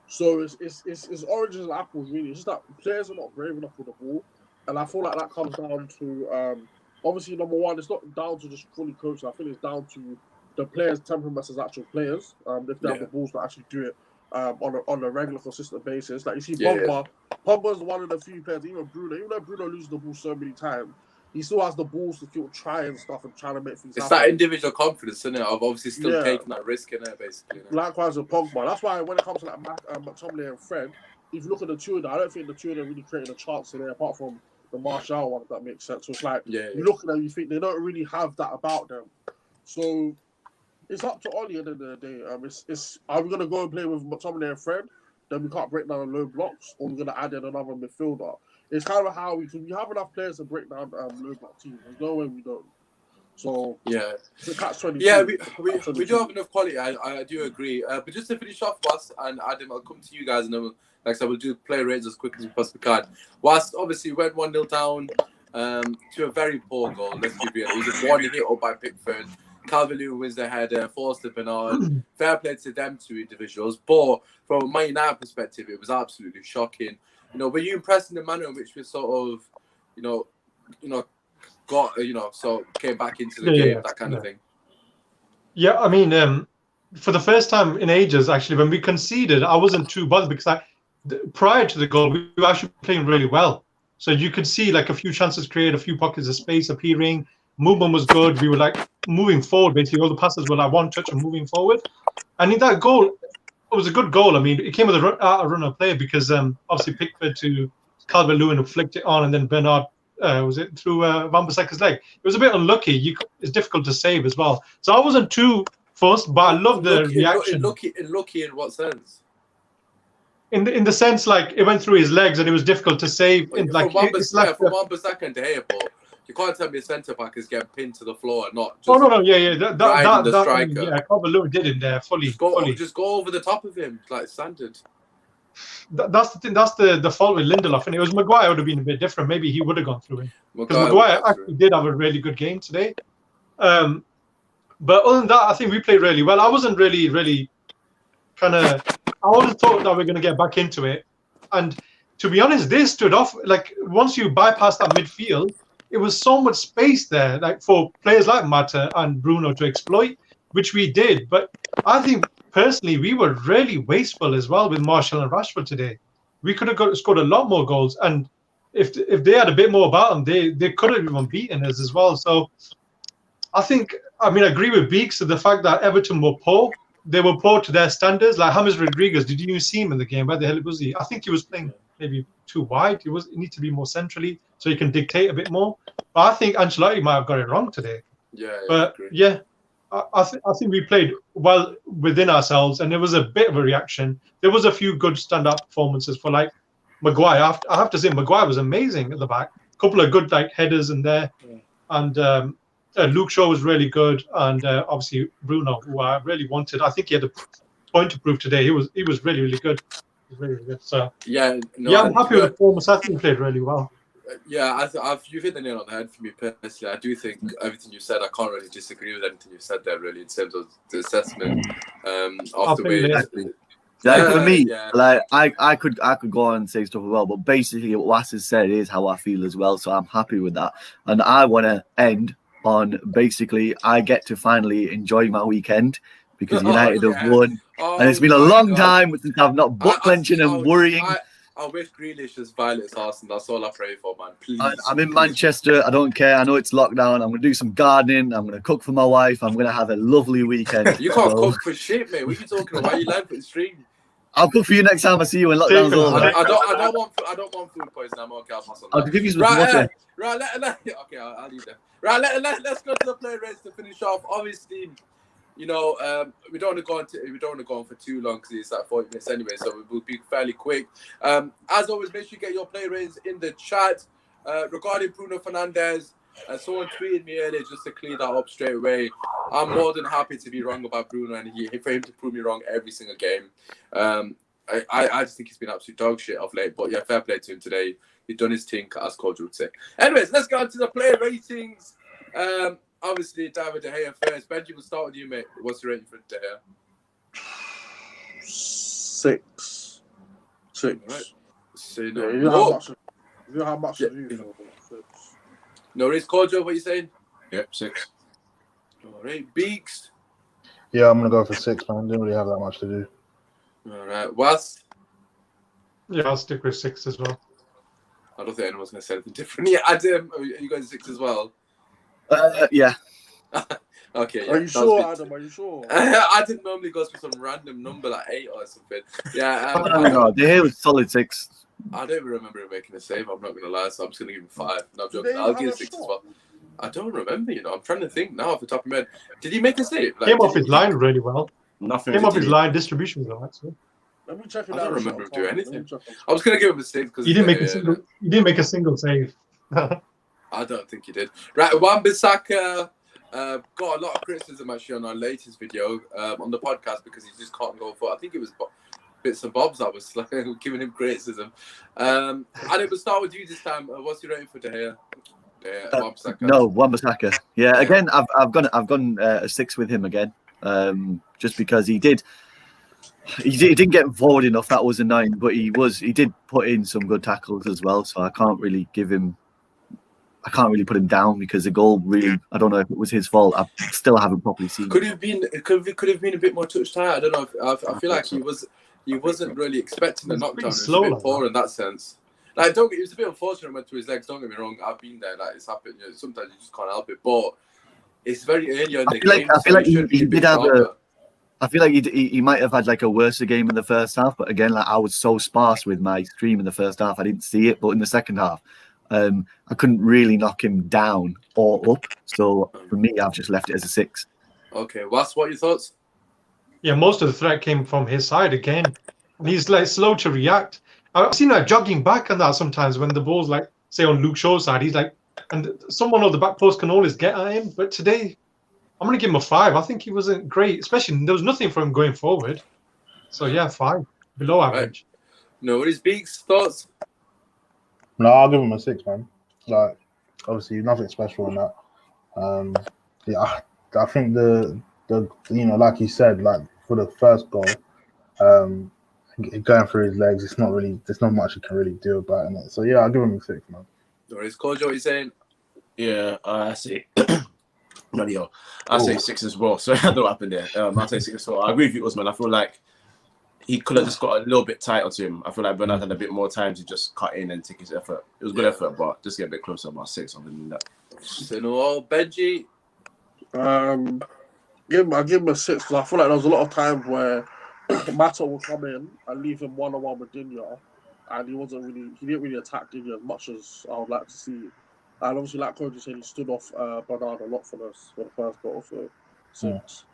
So it's oranges and apples really. It's just that players are not brave enough with the ball. And I feel like that comes down to obviously number one, it's not down to just fully coaching. I think it's down to the players' temperaments as actual players. If they have the balls to actually do it on a regular, consistent basis. Like you see Pogba. Pogba's one of the few players, even though Bruno loses the ball so many times, he still has the balls to keep trying stuff and trying to make things happen. It's that individual confidence, isn't it? Of obviously still taking that risk in it, basically. Likewise with Pogba. That's why when it comes to like McTominay and Fred, if you look at the two of them, I don't think the two of them really created a chance today, apart from the Martial one, if that makes sense. So it's like, you look at them, you think they don't really have that about them. So it's up to Oli at the end of the day. Are we going to go and play with McTominay and Fred? Then we can't break down low blocks, or we're going to add in another midfielder. It's kind of how we have enough players to break down low block teams. There's no way we don't. So it's a catch-22. Yeah, we do have enough quality. I do agree. But just to finish off, Wes and Adam, I'll come to you guys, and then like I said, we'll do player rates as quick as we possibly can. Whilst obviously went 1-0 down to a very poor goal. Let's be real. It was a warning hit up by Pickford. Calvert-Lewin wins the header, forced to Bernard. Fair play to them two individuals. But from a Man United perspective, it was absolutely shocking. Were you impressed in the manner in which we sort of, got, so came back into the game, that kind of thing? Yeah, I mean, for the first time in ages, actually, when we conceded, I wasn't too bothered because prior to the goal, we were actually playing really well. So you could see like a few chances created, a few pockets of space appearing. Movement was good. We were like moving forward. Basically, all the passes were like one touch and moving forward. And in that goal, it was a good goal. I mean, it came with a run of play because obviously Pickford to Calvert-Lewin flicked it on, and then Bernard was it through Van Bissaka's leg. It was a bit unlucky. It's difficult to save as well. So I wasn't too fussed, but I love the reaction. Lucky in what sense? In the sense like it went through his legs and it was difficult to save. From Van Bissaka and De Gea, but you can't tell me a centre back is getting pinned to the floor and not just. No, the striker. Yeah, Calvert-Lewin did it there fully. Just go over the top of him like standard. That's the thing. That's the fault with Lindelof, and it was Maguire would have been a bit different. Maybe he would have gone through him because Maguire actually did have a really good game today. But other than that, I think we played really well. I wasn't really kind of. I always thought that we're going to get back into it, and to be honest, they stood off. Like once you bypass that midfield, it was so much space there, like for players like Mata and Bruno to exploit, which we did. But I think personally, we were really wasteful as well with Martial and Rashford today. We could have scored a lot more goals, and if they had a bit more about them, they could have even beaten us as well. So I agree with Beeks to the fact that Everton were poor. They were poor to their standards. Like James Rodriguez, did you see him in the game? Where the hell was he? I think he was playing maybe too wide. He needs to be more centrally so he can dictate a bit more. But I think Ancelotti might have got it wrong today. I think we played well within ourselves, and there was a bit of a reaction. There was a few good stand-up performances for like Maguire. I have to say Maguire was amazing at the back. A couple of good like headers in there, and Luke Shaw was really good, and obviously Bruno, who I really wanted. I think he had a point to prove today. He was really good. Really good. So I'm happy with the performance. I think he played really well. Yeah, you've hit the nail on the head for me personally. I do think everything you said, I can't really disagree with anything you said there, really, in terms of the assessment of the way. Like for me, like I could go on and say stuff as well, but basically what Was has said is how I feel as well. So I'm happy with that, and I want to end on basically I get to finally enjoy my weekend because United have won, and it's been a long time since I've not butt clenching and worrying. I wish Grealish is Violet's Arsenal. That's all I pray for, man. Please. I'm in Manchester. I don't care. I know it's lockdown. I'm going to do some gardening. I'm going to cook for my wife. I'm going to have a lovely weekend. You can't cook for shit, mate. What are you talking about? Why are you lying for the stream? I'll cook for you next time I see you when lockdown's over. I don't want food poisoning. I'm okay. I'll give you some water. Okay, I'll leave that. Right, let's go to the player race to finish off. Obviously, we don't want to go on for too long because it's like 40 minutes anyway, so we'll be fairly quick. As always, make sure you get your play ratings in the chat. Regarding Bruno Fernandes, Someone tweeted me earlier just to clear that up straight away. I'm more than happy to be wrong about Bruno, and for him to prove me wrong every single game. I just think he's been absolute dog shit of late. But yeah, fair play to him today. He's done his thing, as Kojo would say. Anyways, let's go on to the player ratings. Obviously, David De Gea first. Benji, we'll start with you, mate. What's your rating for De Gea? 6. Right. So, Yeah, you know how much to do. No, it's Kojo. What are you saying? Yep, 6. All right, Beaks. Yeah, I'm gonna go for 6, man. Didn't really have that much to do. All right, Was. Yeah, I'll stick with 6 as well. I don't think anyone's going to say anything different. Yeah, Adam, are you going 6 as well? Yeah. Okay. Yeah, Are you sure, Adam? Are you sure? Adam normally goes for some random number like 8 or something. Yeah. No, De Gea was solid 6. I don't even remember him making a save. I'm not going to lie, so I'm just going to give him 5. No, I'm Did joking. they I'll have give a him 6 as shot? well. I don't remember. I'm trying to think now off the top of my head. Did he make a save? Came off his line really well. Nothing. Came off his line, distribution was alright. So. Let me check it I out. don't remember him doing anything. Let me check it. I was going to give him a 6 because He didn't make a single. He didn't make a single save. I don't think he did. Right, Wan-Bissaka got a lot of criticism actually on our latest video on the podcast because he just can't go for. I think it was bits and bobs that was like, giving him criticism. And it will start with you this time. What's your rating for De Gea? Wan-Bissaka? No, Wan-Bissaka. Yeah, again, I've gone a 6 with him again, just because he didn't get forward enough. That was annoying, but he did put in some good tackles as well. So I can't really put him down because the goal really, I don't know if it was his fault. I still haven't properly seen. Could have been a bit more touch tight. I don't know. I feel like he wasn't really expecting the knockdown. It was a bit poor in that sense. Like, it was a bit unfortunate. Went to his legs. Don't get me wrong. I've been there. Like, it's happened. You know, sometimes you just can't help it. But it's very early in the game. I feel like he did have I feel like he might have had like a worse game in the first half. But again, like I was so sparse with my stream in the first half, I didn't see it. But in the second half, I couldn't really knock him down or up. So for me, I've just left it as a 6. Okay, what are your thoughts? Yeah, most of the threat came from his side again. And he's like slow to react. I've seen that jogging back and that sometimes when the ball's like, say on Luke Shaw's side, he's like, and someone on the back post can always get at him. But today, I'm going to give him a 5. I think he wasn't great, especially there was nothing for him going forward. So yeah, 5, below average. Right. No, what is Beaks' thoughts? No, I'll give him a 6, man. Like, obviously, nothing special in that. Yeah, I think the like you said, like for the first goal, going through his legs, there's not much you can really do about it. So yeah, I'll give him a 6, man. Or is Kojo, what are you saying? Yeah, I say. I say 6 as well. So I don't know what happened there. I'll say 6 as well. I agree with you, Usmaan. I feel like he could have just got a little bit tighter to him. I feel like Bernard had a bit more time to just cut in and take his effort. It was good effort, but just get a bit closer. About 6 other than that. So no, Benji. I give him a 6 because I feel like there was a lot of times where Mata will come in and leave him one-on-one with Dinya, and he didn't really attack Dinya as much as I would like to see. And obviously, like Cody said, he stood off Bernard a lot for the first goal. So 6.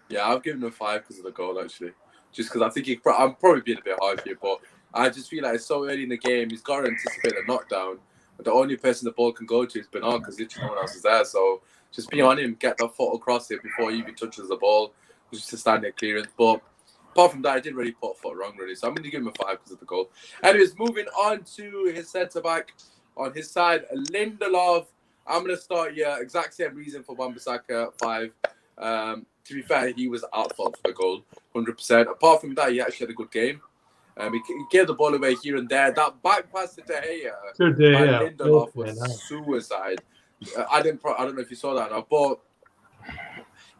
Yeah, I've given him a 5 because of the goal actually. Just because I think I'm probably being a bit hard here, but I just feel like it's so early in the game. He's got to anticipate the knockdown. But the only person the ball can go to is Bernard because literally no one else is there. So just be on him, get that foot across it before he even touches the ball. Just a standing clearance. But apart from that, I didn't really put a foot wrong, really. So I'm going to give him a 5 because of the goal. Anyways, moving on to his centre-back on his side, Lindelof. I'm going to start here. Exact same reason for Wan-Bissaka, 5. To be fair, he was at fault for the goal, 100%. Apart from that, he actually had a good game. He gave the ball away here and there. That back pass to De Gea by Lindelof was suicide. I don't know if you saw that now, but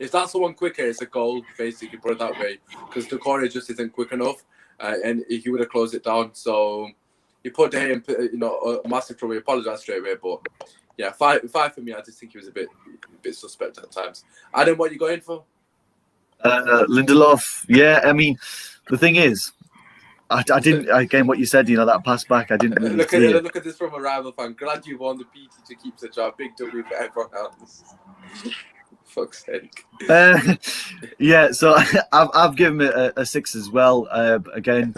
if that's the one quicker, it's a goal, basically, put it that way, because the corner just isn't quick enough, and he would have closed it down. So he put De Gea in a massive trouble. He apologized straight away, but yeah, 5 for me. I just think he was a bit suspect at times. Adam, what are you going for? Lindelof. Yeah, I mean, the thing is, I didn't. Again, what you said, that pass back, I didn't really see it. Look at this from a rival fan. Glad you won the PT to keep the job. Big W for everyone else. Fuck's sake. Yeah, so I've given it a 6 as well. Again,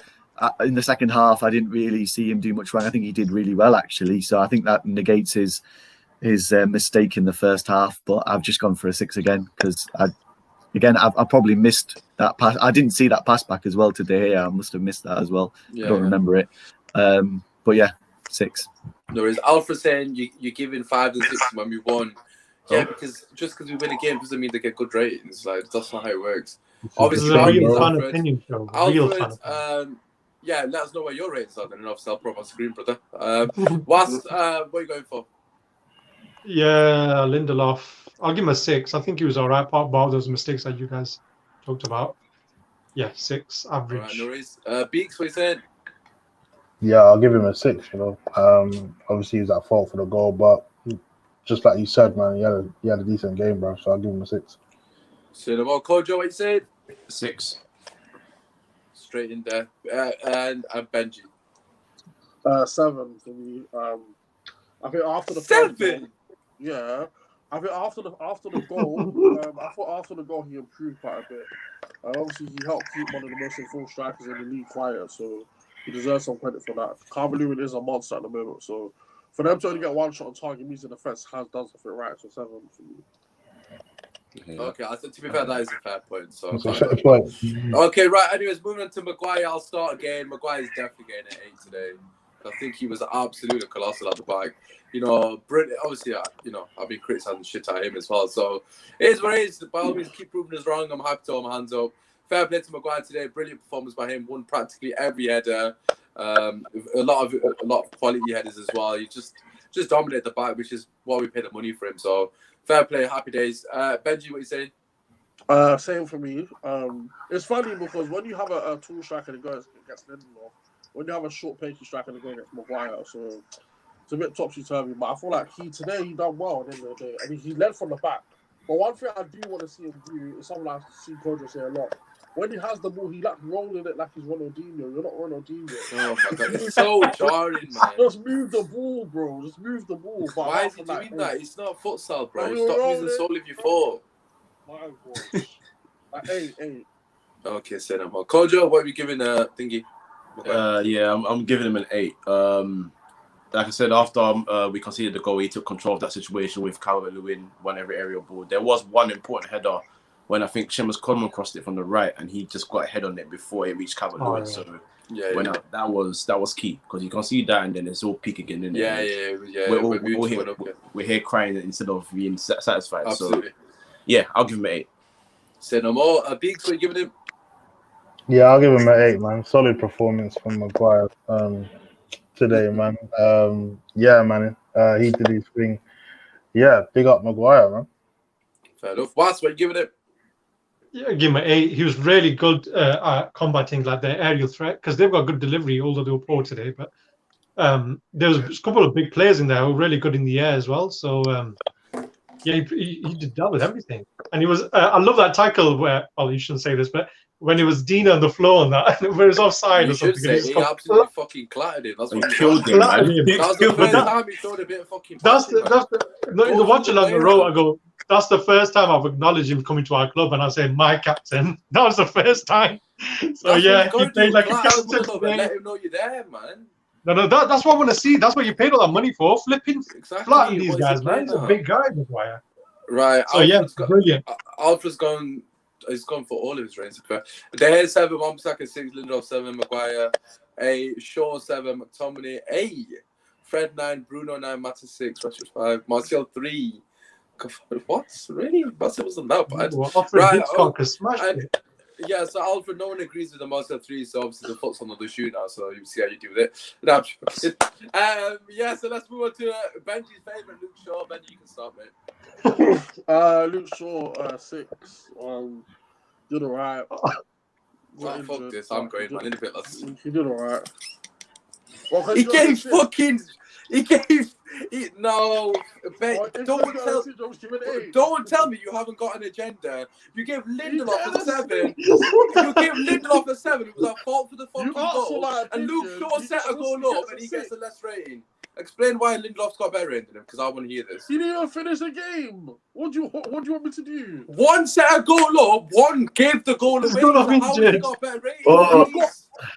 in the second half, I didn't really see him do much wrong. I think he did really well, actually. So I think that negates his his mistake in the first half, but I've just gone for a 6 again because I probably missed that pass. I didn't see that pass back as well today. I must have missed that as well. I don't remember it. But yeah, 6. There is Alfred saying you're giving 5 and 6 when we won. Yeah, because just because we win a game doesn't mean they get good ratings. Like that's not how it works. Obviously, This is a real fan Alfred. opinion show. Alfred, yeah, let us know what your ratings are then, and obviously I'll put them on screen, brother. What are you going for? Yeah, Lindelof. I'll give him a 6. I think he was all right, apart from all those mistakes that you guys talked about. Yeah, 6 average. All right, no worries. Beaks, what you saying? Yeah, I'll give him a 6. You know, obviously he's at fault for the goal, but just like you said, man, he had a decent game, bro. So I'll give him a 6. So the more Kojo, what you saying? 6. Straight in there, and Benji. 7 for me. I think after the 7. Yeah, I think after the goal, I thought after the goal he improved quite a bit. Obviously, he helped keep one of the most informed strikers in the league quiet, so he deserves some credit for that. Calvert-Lewin is a monster at the moment, so for them to only get one shot on target means the defense has done something right. So 7 for me. Okay, I think to be fair, that is a fair point. So That's a fair point. okay, right. Anyways, moving on to Maguire. I'll start again. Maguire's definitely getting an 8 today. I think he was absolutely colossal at the back. You know, obviously, I've been criticizing the shit out of him as well. So it is what it is. By all means, keep proving us wrong. I'm happy to hold my hands up. Fair play to Maguire today. Brilliant performance by him. Won practically every header. A lot of quality headers as well. He just dominated the back, which is why we paid the money for him. So fair play. Happy days. Benji, what you saying? Same for me. It's funny because when you have a tall striker that goes against Lindelof, when you have a short, pacey striker that goes against Maguire, so it's a bit topsy-turvy. But I feel like he done well at the end of the day. I mean, he led from the back. But one thing I do want to see him do is something I see Kojo say a lot. When he has the ball, he like rolling it like he's Ronaldinho. You're not Ronaldinho. Oh my god, it's so jarring, man. Just move the ball, bro. Just move the ball. But why is he doing that? It's not futsal, bro. Stop using the soul of your foot. My God. Like, 8. Okay, say no more. Kojo, what are we giving thingy? Yeah, I'm giving him an 8. Like I said, after we conceded the goal, he took control of that situation with Calvert-Lewin, won every aerial ball. There was one important header when I think Seamus Coleman crossed it from the right, and he just got a head on it before it reached Calvert-Lewin. Oh, yeah. So that was key, because you can see that, and then it's all peak again, isn't it? Yeah. We're here crying instead of being satisfied. Absolutely. So yeah, I'll give him an 8. Say no more. Beaks, what are you giving him? Yeah, I'll give him an 8, man. Solid performance from Maguire today, man. Yeah, man. He did his thing. Yeah, big up Maguire, man. Fair enough. What are you giving him? Yeah, give him an 8. He was really good at combating like the aerial threat, because they've got good delivery, although they were poor today. But there was a couple of big players in there who were really good in the air as well. So yeah, he did that with everything. And he was. I love that tackle where. Oh, you shouldn't say this, but when it was Dina on the floor on that, where it's offside or something. He absolutely fucking clattered him. That's what he killed him. That was the first time he showed a bit of fucking. In the watch along the row, I go. That's the first time I've acknowledged him coming to our club, and I say, "My captain." That was the first time. So yeah, he played like a captain. Let him know you're there, man. No, that's what I want to see. That's what you paid all that money for. Flipping flatten these guys, man. He's a big guy, Maguire. Right. So yeah, brilliant. Alfred's gone. He's gone for all of his range. There's 7, Mufc 6, Lindelof 7, Maguire 8, Shaw 7, McTominay 8, Fred 9, Bruno 9, Mata 6, Rashford 5, Martial 3. What? Really? Martial wasn't that bad. Right. Yeah, so Alfred, no one agrees with the Martial 3, so obviously the foot's on the shoe now, so you see how you do with it. No, yeah, so let's move on to Benji's favourite, Luke Shaw. Benji, you can start, mate. Luke Shaw, 6. Did alright. Fuck this, I'm going, man. In a bit, lads. He did alright. He gave fucking. No, don't tell me you haven't got an agenda. You gave Lindelof a 7. You gave Lindelof a 7. It was our fault for the fucking goal. And Luke Shaw set a goal up, and he gets a less rating. Explain why Lindelof's got a better rating than him, because I want to hear this. He didn't even finish the game. What do you want me to do? One set a goal up. One gave the goal away. How has he got a better rating?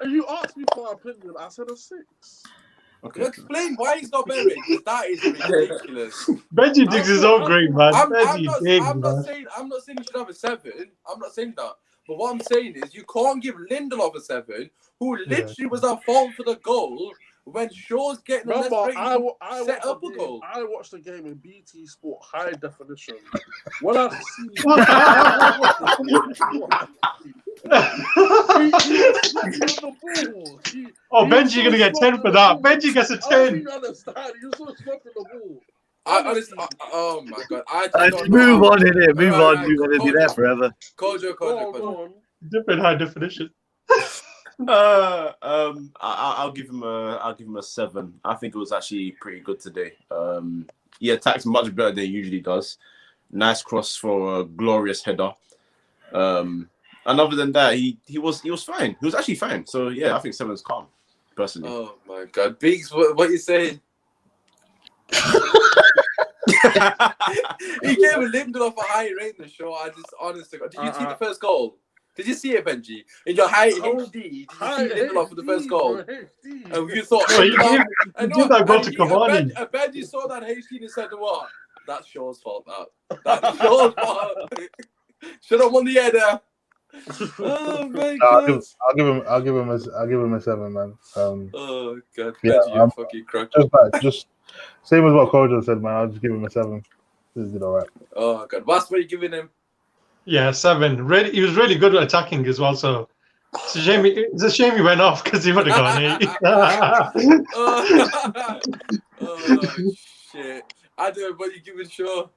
And you asked me for my opinion. I said a 6. Okay. Explain why he's not better. Because that is ridiculous. Benji digs his own grave, man. I'm Benji digs, not man. saying you should have a 7. I'm not saying that. But what I'm saying is you can't give Lindelof a 7, who literally was at fault for the goal when Shaw's getting a less rating. Set up a goal. I watched the game in BT Sport high definition. When I see Benji, you're gonna get 10 for that. Benji gets a 10. I don't understand. You're so smoking the ball. Oh my god! Move on, innit? Move on. We're gonna be there forever. Kojo. Different high definition. I'll give him a 7. I think it was actually pretty good today. He attacks much better than he usually does. Nice cross for a glorious header. And other than that, he was fine. He was actually fine. So yeah, I think 7 is calm, personally. Oh my god, Biggs, what you saying? He gave Lindelof a high rating the show. I just honestly, did you see the first goal? Did you see it, Benji? In your high HD, did you see Lindelof for the first goal? And you thought, he did that goal to Cavani. Benji saw that HD and said, "What? That's Shaw's fault. That's Shaw's fault. Should have won the header." Oh my god! I'll give him a 7, man. Oh god, yeah, Benji, you're fucking crack. Just same as what Kojo said, man. I'll just give him a 7. This is all right. Oh god, what are you giving him? Yeah, 7. Really, he was really good at attacking as well. So it's a shame he went off because he would have gone 8. Oh shit! Adam, what are you giving Shaw?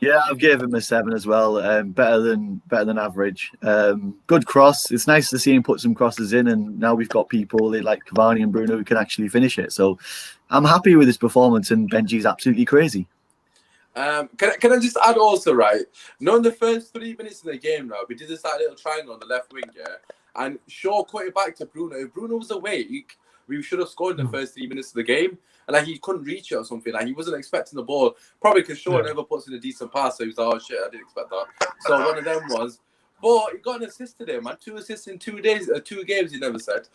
Yeah, I've gave him a 7 as well. Better than average. Good cross. It's nice to see him put some crosses in, and now we've got people like Cavani and Bruno who can actually finish it. So I'm happy with his performance, and Benji's absolutely crazy. Can I just add also, right? In the first 3 minutes of the game now, we did this little triangle on the left wing, yeah, and Shaw cut it back to Bruno. If Bruno was awake, we should have scored in the first 3 minutes of the game. And like he couldn't reach it or something. Like he wasn't expecting the ball. Probably because Shaw never puts in a decent pass. So he was like, oh shit, I didn't expect that. So one of them was. But he got an assist today, man. 2 assists in 2 days, 2 games, he never said.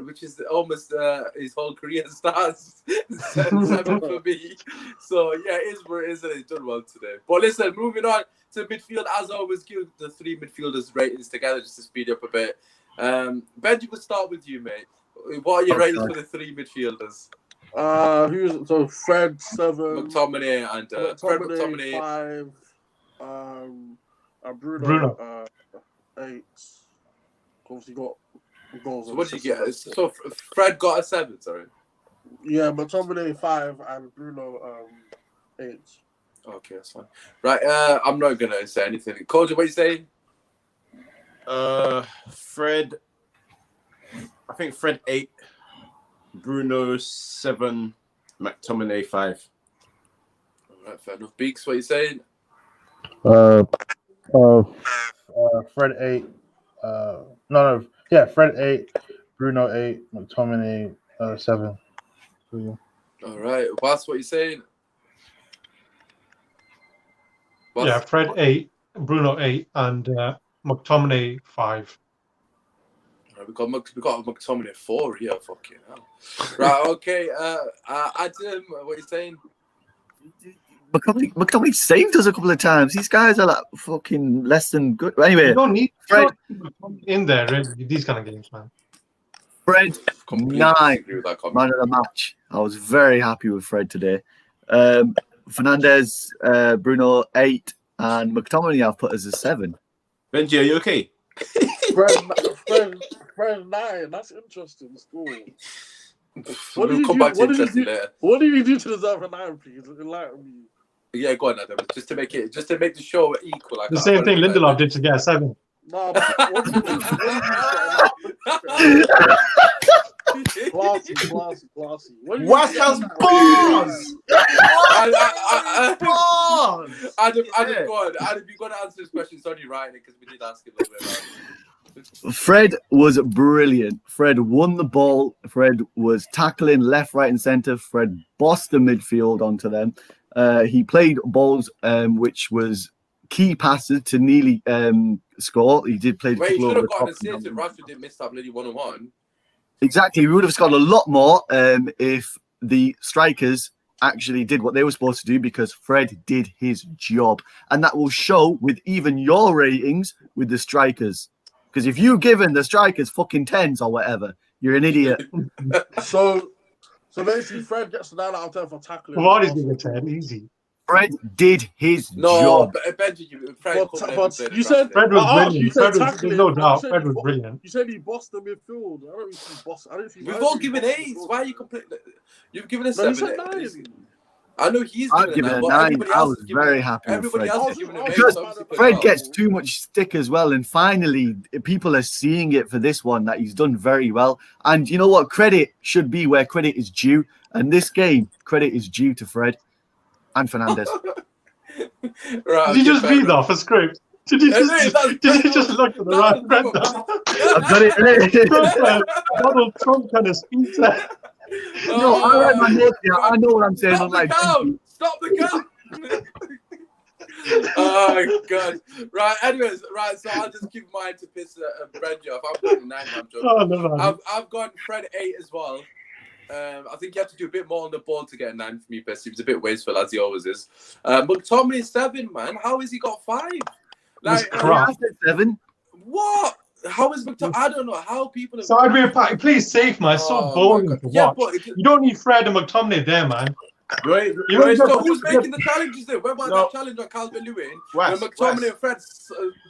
Which is almost his whole career starts. 7 for me. So yeah, it is what it is, and he's done well today. But listen, moving on to midfield, as always, give the 3 midfielders ratings together just to speed up a bit. Benji, we'll start with you, mate. What are your ratings for the 3 midfielders? Fred 7, McTominay and Fred McTominay 5, and Bruno 8. Obviously got goals. So what did you get? So Fred got a 7, sorry. Yeah, McTominay 5 and Bruno 8. Okay, that's fine. Right, I'm not gonna say anything. Kojo, what are you saying? Fred. I think Fred 8. Bruno 7, McTominay 5. All right, fair enough. Beaks, what are you saying? Fred 8. Fred 8, Bruno 8, McTominay 7. All right, Bas, what are you saying? Bas? Yeah, Fred 8, Bruno 8, and McTominay 5. We got McTominay 4 here, fucking hell. Right, okay. Adam, what are you saying? McTominay saved us a couple of times. These guys are like fucking less than good. Anyway, You don't need Fred in there really, these kind of games, man. Fred Completely 9, disagree with that comment. man of the match. I was very happy with Fred today. Fernandez, Bruno 8, and McTominay I've put as a 7. Benji, are you okay? Fred 9. That's interesting. Cool. What did you do to the other 9, please? Enlighten me. Yeah, go on, Adam. Just to make the show equal. The same thing Lindelof did to get a 7. No, but what did you Classy. What has balls? Adam, go on. Adam, you've got to answer this question. It's only right because we did ask it a little bit. Fred was brilliant. Fred won the ball. Fred was tackling left, right, and centre. Fred bossed the midfield onto them. He played balls, which was key passes to nearly score. He did play. Wait, he should have got an assist if Rashford didn't miss that bloody 1-on-1. Exactly. We would have scored a lot more if the strikers actually did what they were supposed to do, because Fred did his job. And that will show with even your ratings with the strikers. Because if you've given the strikers fucking 10s or whatever, you're an idiot. So basically, Fred gets 9 out of 10 for tackling. What is going to 10? Easy. Fred did his No, job. Benji, Fred But you said Fred was I asked brilliant. you said There's tackling. no and you doubt. said Fred he was bo- brilliant. You said he bossed the midfield. I don't think he bossed. I don't think We've all given 8s. Why are you complaining? You've given a 7. You said 9. I know he's I've given given a a 9. But 9. everybody I else was has given very it. happy with Everybody Fred. else has given it. Because Obviously, Fred well. gets too much stick as well, and finally people are seeing it for this one, that he's done very well. And you know what? Credit should be where credit is due. And this game, credit is due to Fred and Fernandez. Right, Did you just read off a script? Did you just look at the right Fred? I've got it. Donald Trump kind of speaks there. No, I read my notes here. I know what I'm saying. Stop the count! Stop the count! Oh god! Right. Anyways, right. So I'll just give mine to piss Benji off. I've got 9. I'm joking. Oh, no. I've got Fred 8 as well. I think you have to do a bit more on the ball to get a 9 for me. Best, he was a bit wasteful as he always is. McTominay 7, man. How has he got 5? Like, I said 7. What? How is McTominay? I don't know how people. Sideways pack, please save man. It's so boring to watch. But you don't need Fred and McTominay there, man. Right. So who's making the challenges then? When was that challenge on Calvert-Lewin? When McTominay and Fred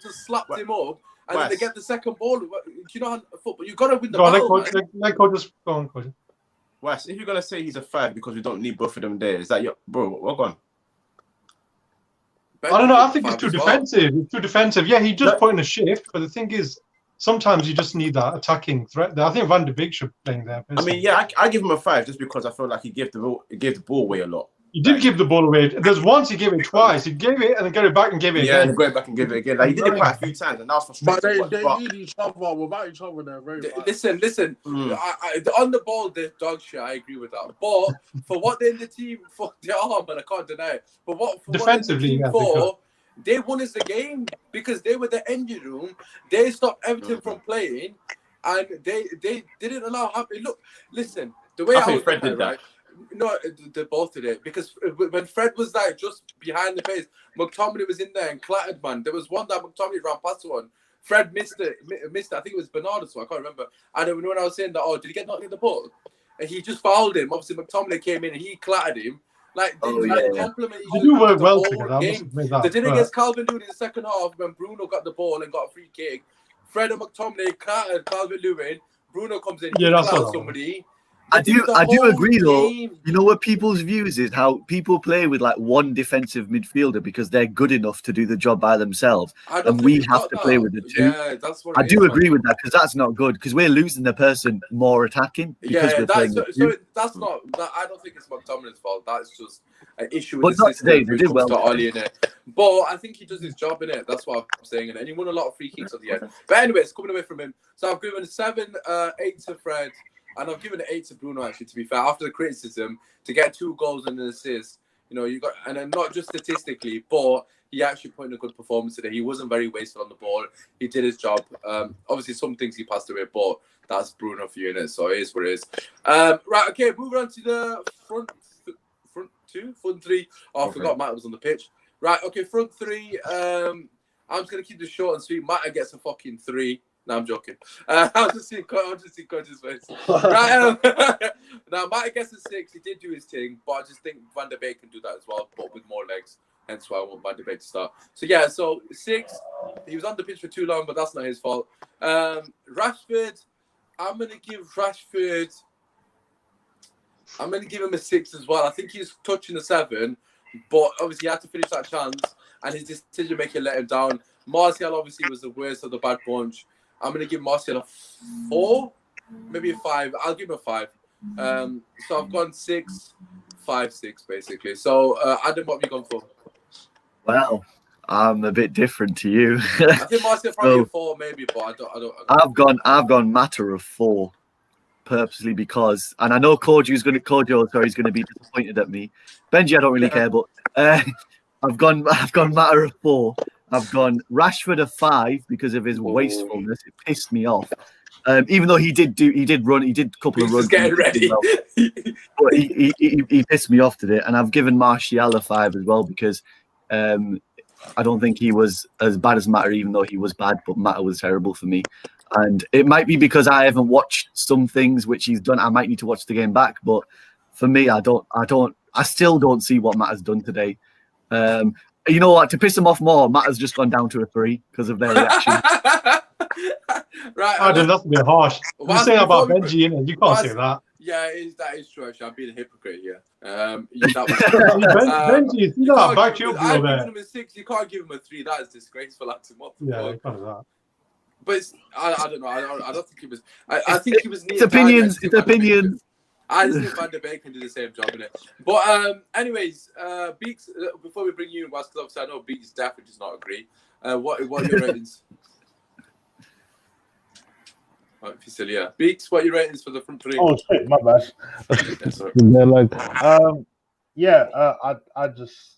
just slapped him up, and then they get the second ball. Do you know how football? You got to win the battle, let coach just go on, coach. Wes, if you're gonna say he's a 5 because we don't need both of them there, is that your bro? What gone? I don't know. I think it's too defensive. It's too defensive. Yeah, he just put in a shift, but the thing is, sometimes you just need that attacking threat there. I think Van de Beek should be playing there. Personally. I mean, yeah, I give him a 5 just because I feel like he gave the ball away a lot. He did give the ball away. There's once he gave it twice. He gave it and then got it back and gave it again. Yeah, and going back and give it again. Like he did it quite a few times, and that was frustrating. But they need each other. Without each other, they're very bad. Listen. On the ball, they're dog shit. I agree with that. But for what they're in the team for, they are, man. I can't deny it. But what for defensively, they won us the game because they were the engine room. They stopped Everton from playing, and they didn't allow happy. Look, listen. The way I think Fred did that. Right? No, they both did it because when Fred was like just behind the pace, McTominay was in there and clattered, man. There was one that McTominay ran past one. Fred missed it. I think it was Bernardo, so I can't remember. And when I was saying that, did he not get the ball? And he just fouled him. Obviously, McTominay came in and he clattered him. Like, compliment. They do work well together. They did it against Calvert-Lewin in the second half when Bruno got the ball and got a free kick. Fred and McTominay clattered Calvert-Lewin. Bruno comes in, he clout somebody. I do agree though. You know what people's views is how people play with like one defensive midfielder because they're good enough to do the job by themselves, and we have to play with the 2. Yeah, that's what I do agree with that because that's not good because we're losing the person more attacking because we're playing with 2. That's not. I don't think it's McTominay's fault. That's just an issue but with the not system. today. They did well. But I think he does his job in it. That's what I'm saying. And he won a lot of free kicks at the end. But anyways, coming away from him, so I've given 7, 8 to Fred. And I've given it 8 to Bruno, actually, to be fair. After the criticism, to get 2 goals and an assist, you got, and then not just statistically, but he actually put in a good performance today. He wasn't very wasteful on the ball. He did his job. Obviously, some things he passed away, but that's Bruno for you, innit? So it is what it is. Right, okay, moving on to the front 3. Oh, I forgot Matt was on the pitch. Right, okay, front 3. I'm just going to keep this short and sweet. Matt gets a fucking 3. No, I'm joking. I'll just see Coach's face. Right, now, Matt gets a 6. He did do his thing, but I just think Van de Beek can do that as well, but with more legs. Hence why I want Van de Beek to start. So, yeah, 6. He was on the pitch for too long, but that's not his fault. Rashford, I'm going to give him a 6 as well. I think he's touching the 7, but obviously he had to finish that chance, and his decision-making let him down. Martial obviously was the worst of the bad bunch. I'm going to give Martial a 4, maybe a 5. I'll give him a 5. So I've gone 6, 5, 6, basically. So, Adam, what have you gone for? Well, I'm a bit different to you. I think Martial probably a 4, maybe, but I don't. I've gone matter of 4, purposely because, and I know Kojo's going to be disappointed at me. Benji, I don't really care, but I've gone matter of 4. I've gone Rashford a 5 because of his wastefulness. It pissed me off. Even though he did run, he did a couple of runs. He's getting ready. Well, but he pissed me off today, and I've given Martial a 5 as well because I don't think he was as bad as Matter, even though he was bad, but Matter was terrible for me. And it might be because I haven't watched some things which he's done. I might need to watch the game back, but for me, I still don't see what Matter's done today. You know what? To piss him off more, Matter's just gone down to a 3 because of their reaction. Right. I don't have to be harsh. You say about Benji, innit? You can't say that. Yeah, that is true. Actually, I'm being a hypocrite here. Benji, you know, I backed you up I've there. given him a 6. You can't give him a 3. That is disgraceful. That's him up. Yeah, kind of that. But I don't know. I don't think he was. I think he was. It's opinions. It's opinions. I just think Van de Beek can do the same job in it. But anyways, Beeks. Before we bring you in, because obviously I know Beeks definitely does not agree. What are your ratings? Right, if you're still here, Beeks, what are your ratings for the front 3? Oh shit, my bad. Yeah, sorry. I just,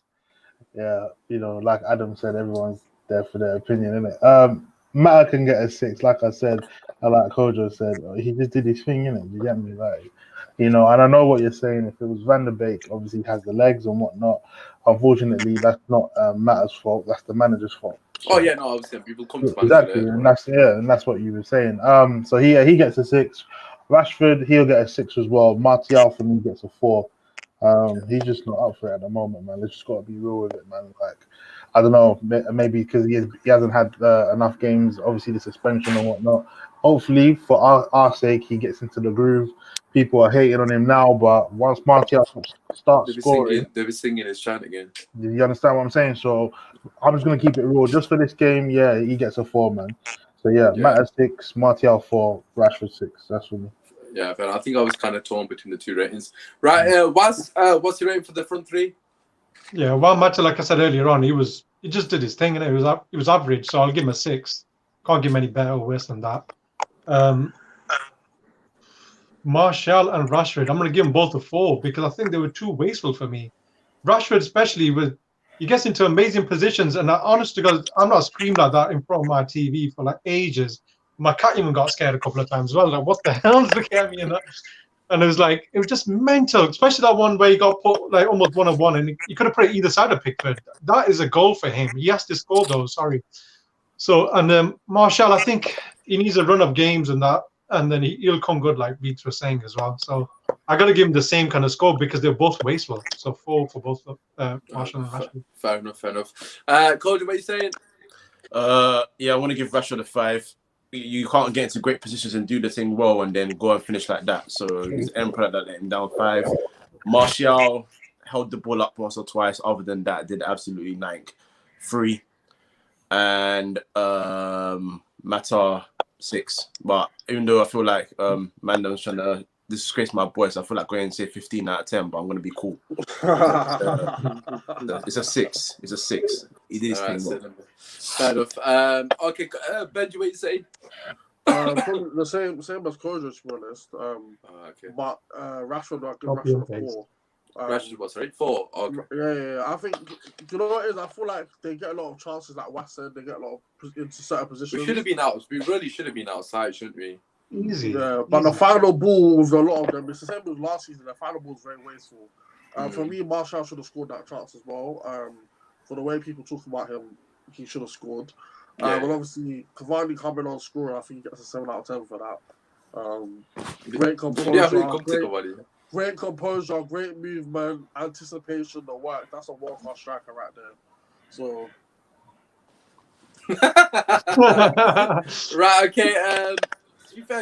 you know, like Adam said, everyone's there for their opinion, innit? Matter can get a 6, like I said, like Kojo said, he just did his thing, innit? You get me, like, you know, and I know what you're saying. If it was Van der Beek, obviously he has the legs and whatnot. Unfortunately, that's not Matter's fault. That's the manager's fault. So, oh yeah, no, obviously people come to exactly, and that's what you were saying. So he gets a 6. Rashford, he'll get a 6 as well. Martial for me gets a 4. He's just not up for it at the moment, man. Let's just got to be real with it, man. Like, I don't know, maybe because he hasn't had enough games, obviously the suspension and whatnot. Hopefully, for our sake, he gets into the groove. People are hating on him now, but once Martial starts scoring, they'll be singing his chant again. You understand what I'm saying? So I'm just going to keep it real. Just for this game, yeah, he gets a 4, man. So yeah. Matter 6, Martial 4, Rashford 6. That's for me. Yeah, but I think I was kind of torn between the 2 ratings. Right, what's your rating for the front 3? Yeah, well, Matter, like I said earlier on, he just did his thing, and it was average. So I'll give him a 6. Can't give him any better or worse than that. Martial and Rashford, I'm going to give them both a 4 because I think they were too wasteful for me. Rashford, especially, he gets into amazing positions, and honest to God, I'm not screamed like that in front of my TV for like ages. My cat even got scared a couple of times as well. Like, what the hell is looking at me? And it was just mental, especially that one where he got put like almost 1-on-1, and he could have put it either side of Pickford. That is a goal for him. He has to score those. Sorry. So, and Martial, I think he needs a run of games and that, and then he'll come good, like Beats was saying as well. So I got to give him the same kind of score because they're both wasteful. So 4 for both Martial and Rashford. Fair enough. Cody, what are you saying? Yeah, I want to give Rashford a 5. You can't get into great positions and do the thing well and then go and finish like that. So he's emperor that let him down 5. Martial held the ball up once or twice. Other than that, did absolutely 3. And Matter 6. But even though I feel like Mandom's trying to disgrace my boys, I feel like going to say 15 out of 10, but I'm going to be cool. It's a 6. It's a 6. He did his thing. Fair enough. Okay, Benji, what you say? Probably the same as Kojo, to be honest. Okay. But Rashford, I give Rashford a 4. Rashford was right 4. Okay. Yeah. I think, you know what it is? I feel like they get a lot of chances, like West said, they get a lot of into certain positions. We should have been out. We really should have been outside, shouldn't we? Easy. Yeah, but the final ball with a lot of them, it's the same as last season. The final ball was very wasteful. For me, Martial should have scored that chance as well. For the way people talk about him, he should have scored. But obviously, Cavani coming on scoring, I think he gets a 7 out of 10 for that. Great composure, great composure, great movement, anticipation, the work. That's a world-class striker right there. So. Right, okay. To be fair,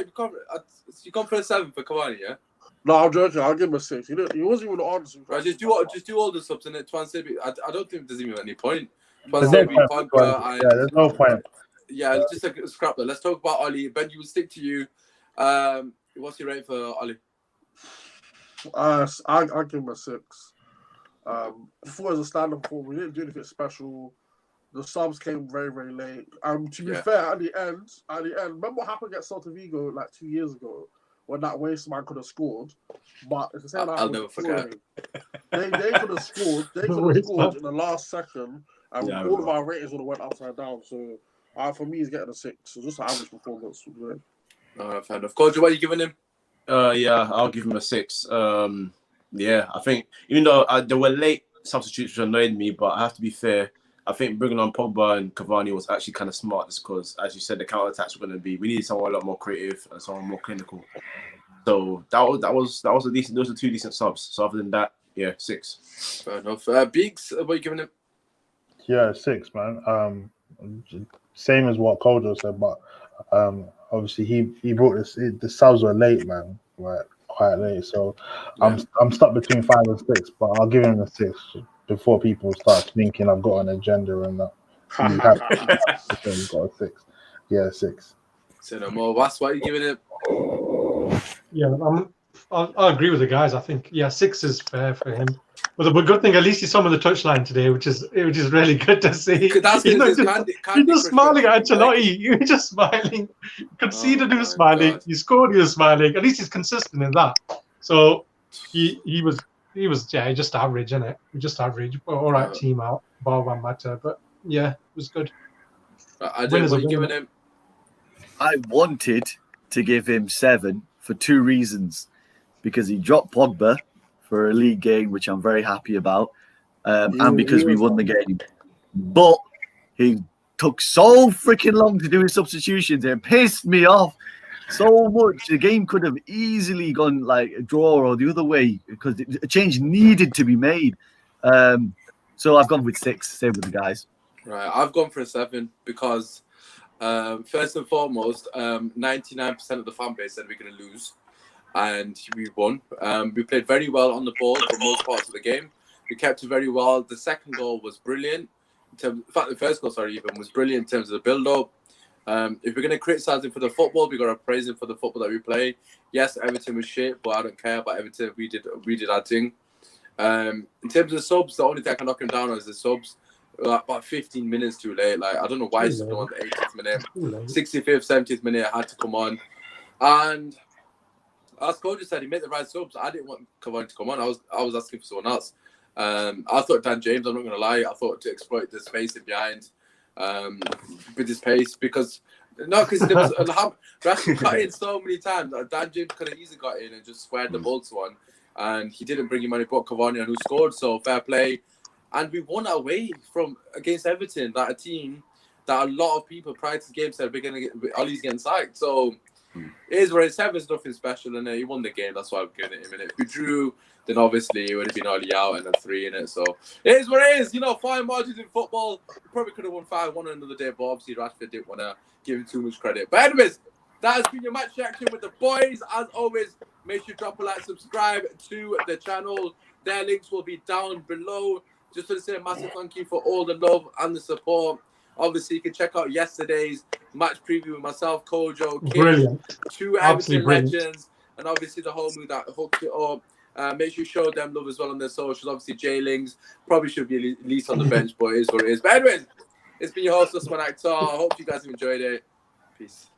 you come for a 7 for Cavani, yeah? No, I'm joking. I'll give him a 6. He wasn't even honest. Right, just do all the subs and then Twan Sebi. I don't think there's even any point. There's no point. Yeah, just a scrap that. Let's talk about Oli. Ben, you will stick to you. What's your rate for Oli? I'll give him a 6. Before as a stand-up performance, we didn't do anything special. The subs came very, very late. To be fair, at the end, remember what happened against Celta Vigo like 2 years ago when that waste man could have scored? But it's the same. I'll never forget. They could have scored. They could have scored in the last second And Yeah, I all of remember. our ratings would have went upside down. So for me, he's getting a 6. So just an average performance. Really. Fair enough. Kojo, what are you giving him? Yeah, I'll give him a 6. Yeah, I think even though there were late substitutes which annoyed me, but I have to be fair. I think bringing on Pogba and Cavani was actually kind of smart, just because, as you said, the counter attacks were going to be. We needed someone a lot more creative and someone more clinical. So that was a decent. Those are 2 decent subs. So other than that, yeah, 6. Fair enough. Biggs, what are you giving him? Yeah, 6, man. Same as what Kojo said, but obviously he brought this. The subs were late, man, like quite late. So I'm stuck between 5 and 6, but I'll give him a 6 before people start thinking I've got an agenda and that. You have got a 6. Yeah, 6. Say no more. What are you giving him? Yeah, I agree with the guys. I think 6 is fair for him. But the good thing, at least he saw him on the touchline today, which is really good to see. He's just smiling at Ancelotti. He was just smiling. Conceded, he was smiling. God. He scored, he was smiling. At least he's consistent in that. So he was just average, innit? Just average. All right, team out. Bar one matter, but yeah, it was good. What are you giving him? I wanted to give him 7 for 2 reasons, because he dropped Pogba for a league game, which I'm very happy about, and because we won the game. But he took so freaking long to do his substitutions. It pissed me off so much. The game could have easily gone like a draw or the other way, because a change needed to be made. So I've gone with 6, same with the guys. Right, I've gone for a 7 because first and foremost, 99% of the fan base said we're going to lose, and we won. We played very well on the ball for most parts of the game. We kept it very well. The second goal was brilliant. In fact, the first goal, was brilliant in terms of the build-up. If we're going to criticise him for the football, we've got to praise him for the football that we play. Yes, Everton was shit, but I don't care about Everton. We did our thing. In terms of the subs, the only thing I can knock him down on is the subs. About 15 minutes too late. Like, I don't know why he's on the 80th minute, 65th, 70th minute. I had to come on, and as Coach said, he made the right subs. I didn't want Cavani to come on. I was asking for someone else. I thought Dan James. I'm not going to lie. I thought to exploit the space in behind with his pace, because there was Rashford got in so many times. Dan James could have easily got in and just squared the ball to one, and he didn't bring him on. He brought Cavani on, who scored. So fair play. And we won away against Everton, that a team that a lot of people prior to the game said we're going to get Ollie's getting sacked. So it is where it's 7's nothing special, and he won the game. That's why I'm giving it him. And if we drew, then obviously it would have been Ollie out and then 3 in it. So it is what it is. Fine margins in football. We probably could have won 5-1 another day, but obviously Rashford didn't want to give him too much credit. But anyways, that has been your match reaction with the boys. As always, make sure you drop a like, subscribe to the channel. Their links will be down below. Just want to say a massive thank you for all the love and the support. Obviously, you can check out yesterday's match preview with myself, Kojo, King, 2 Everton legends, and obviously the whole mood that hooked it up. Make sure you show them love as well on their socials. Obviously, J-Lings probably should be at least on the bench, but it is what it is. But anyways, it's been your host, Usmaan. I hope you guys have enjoyed it. Peace.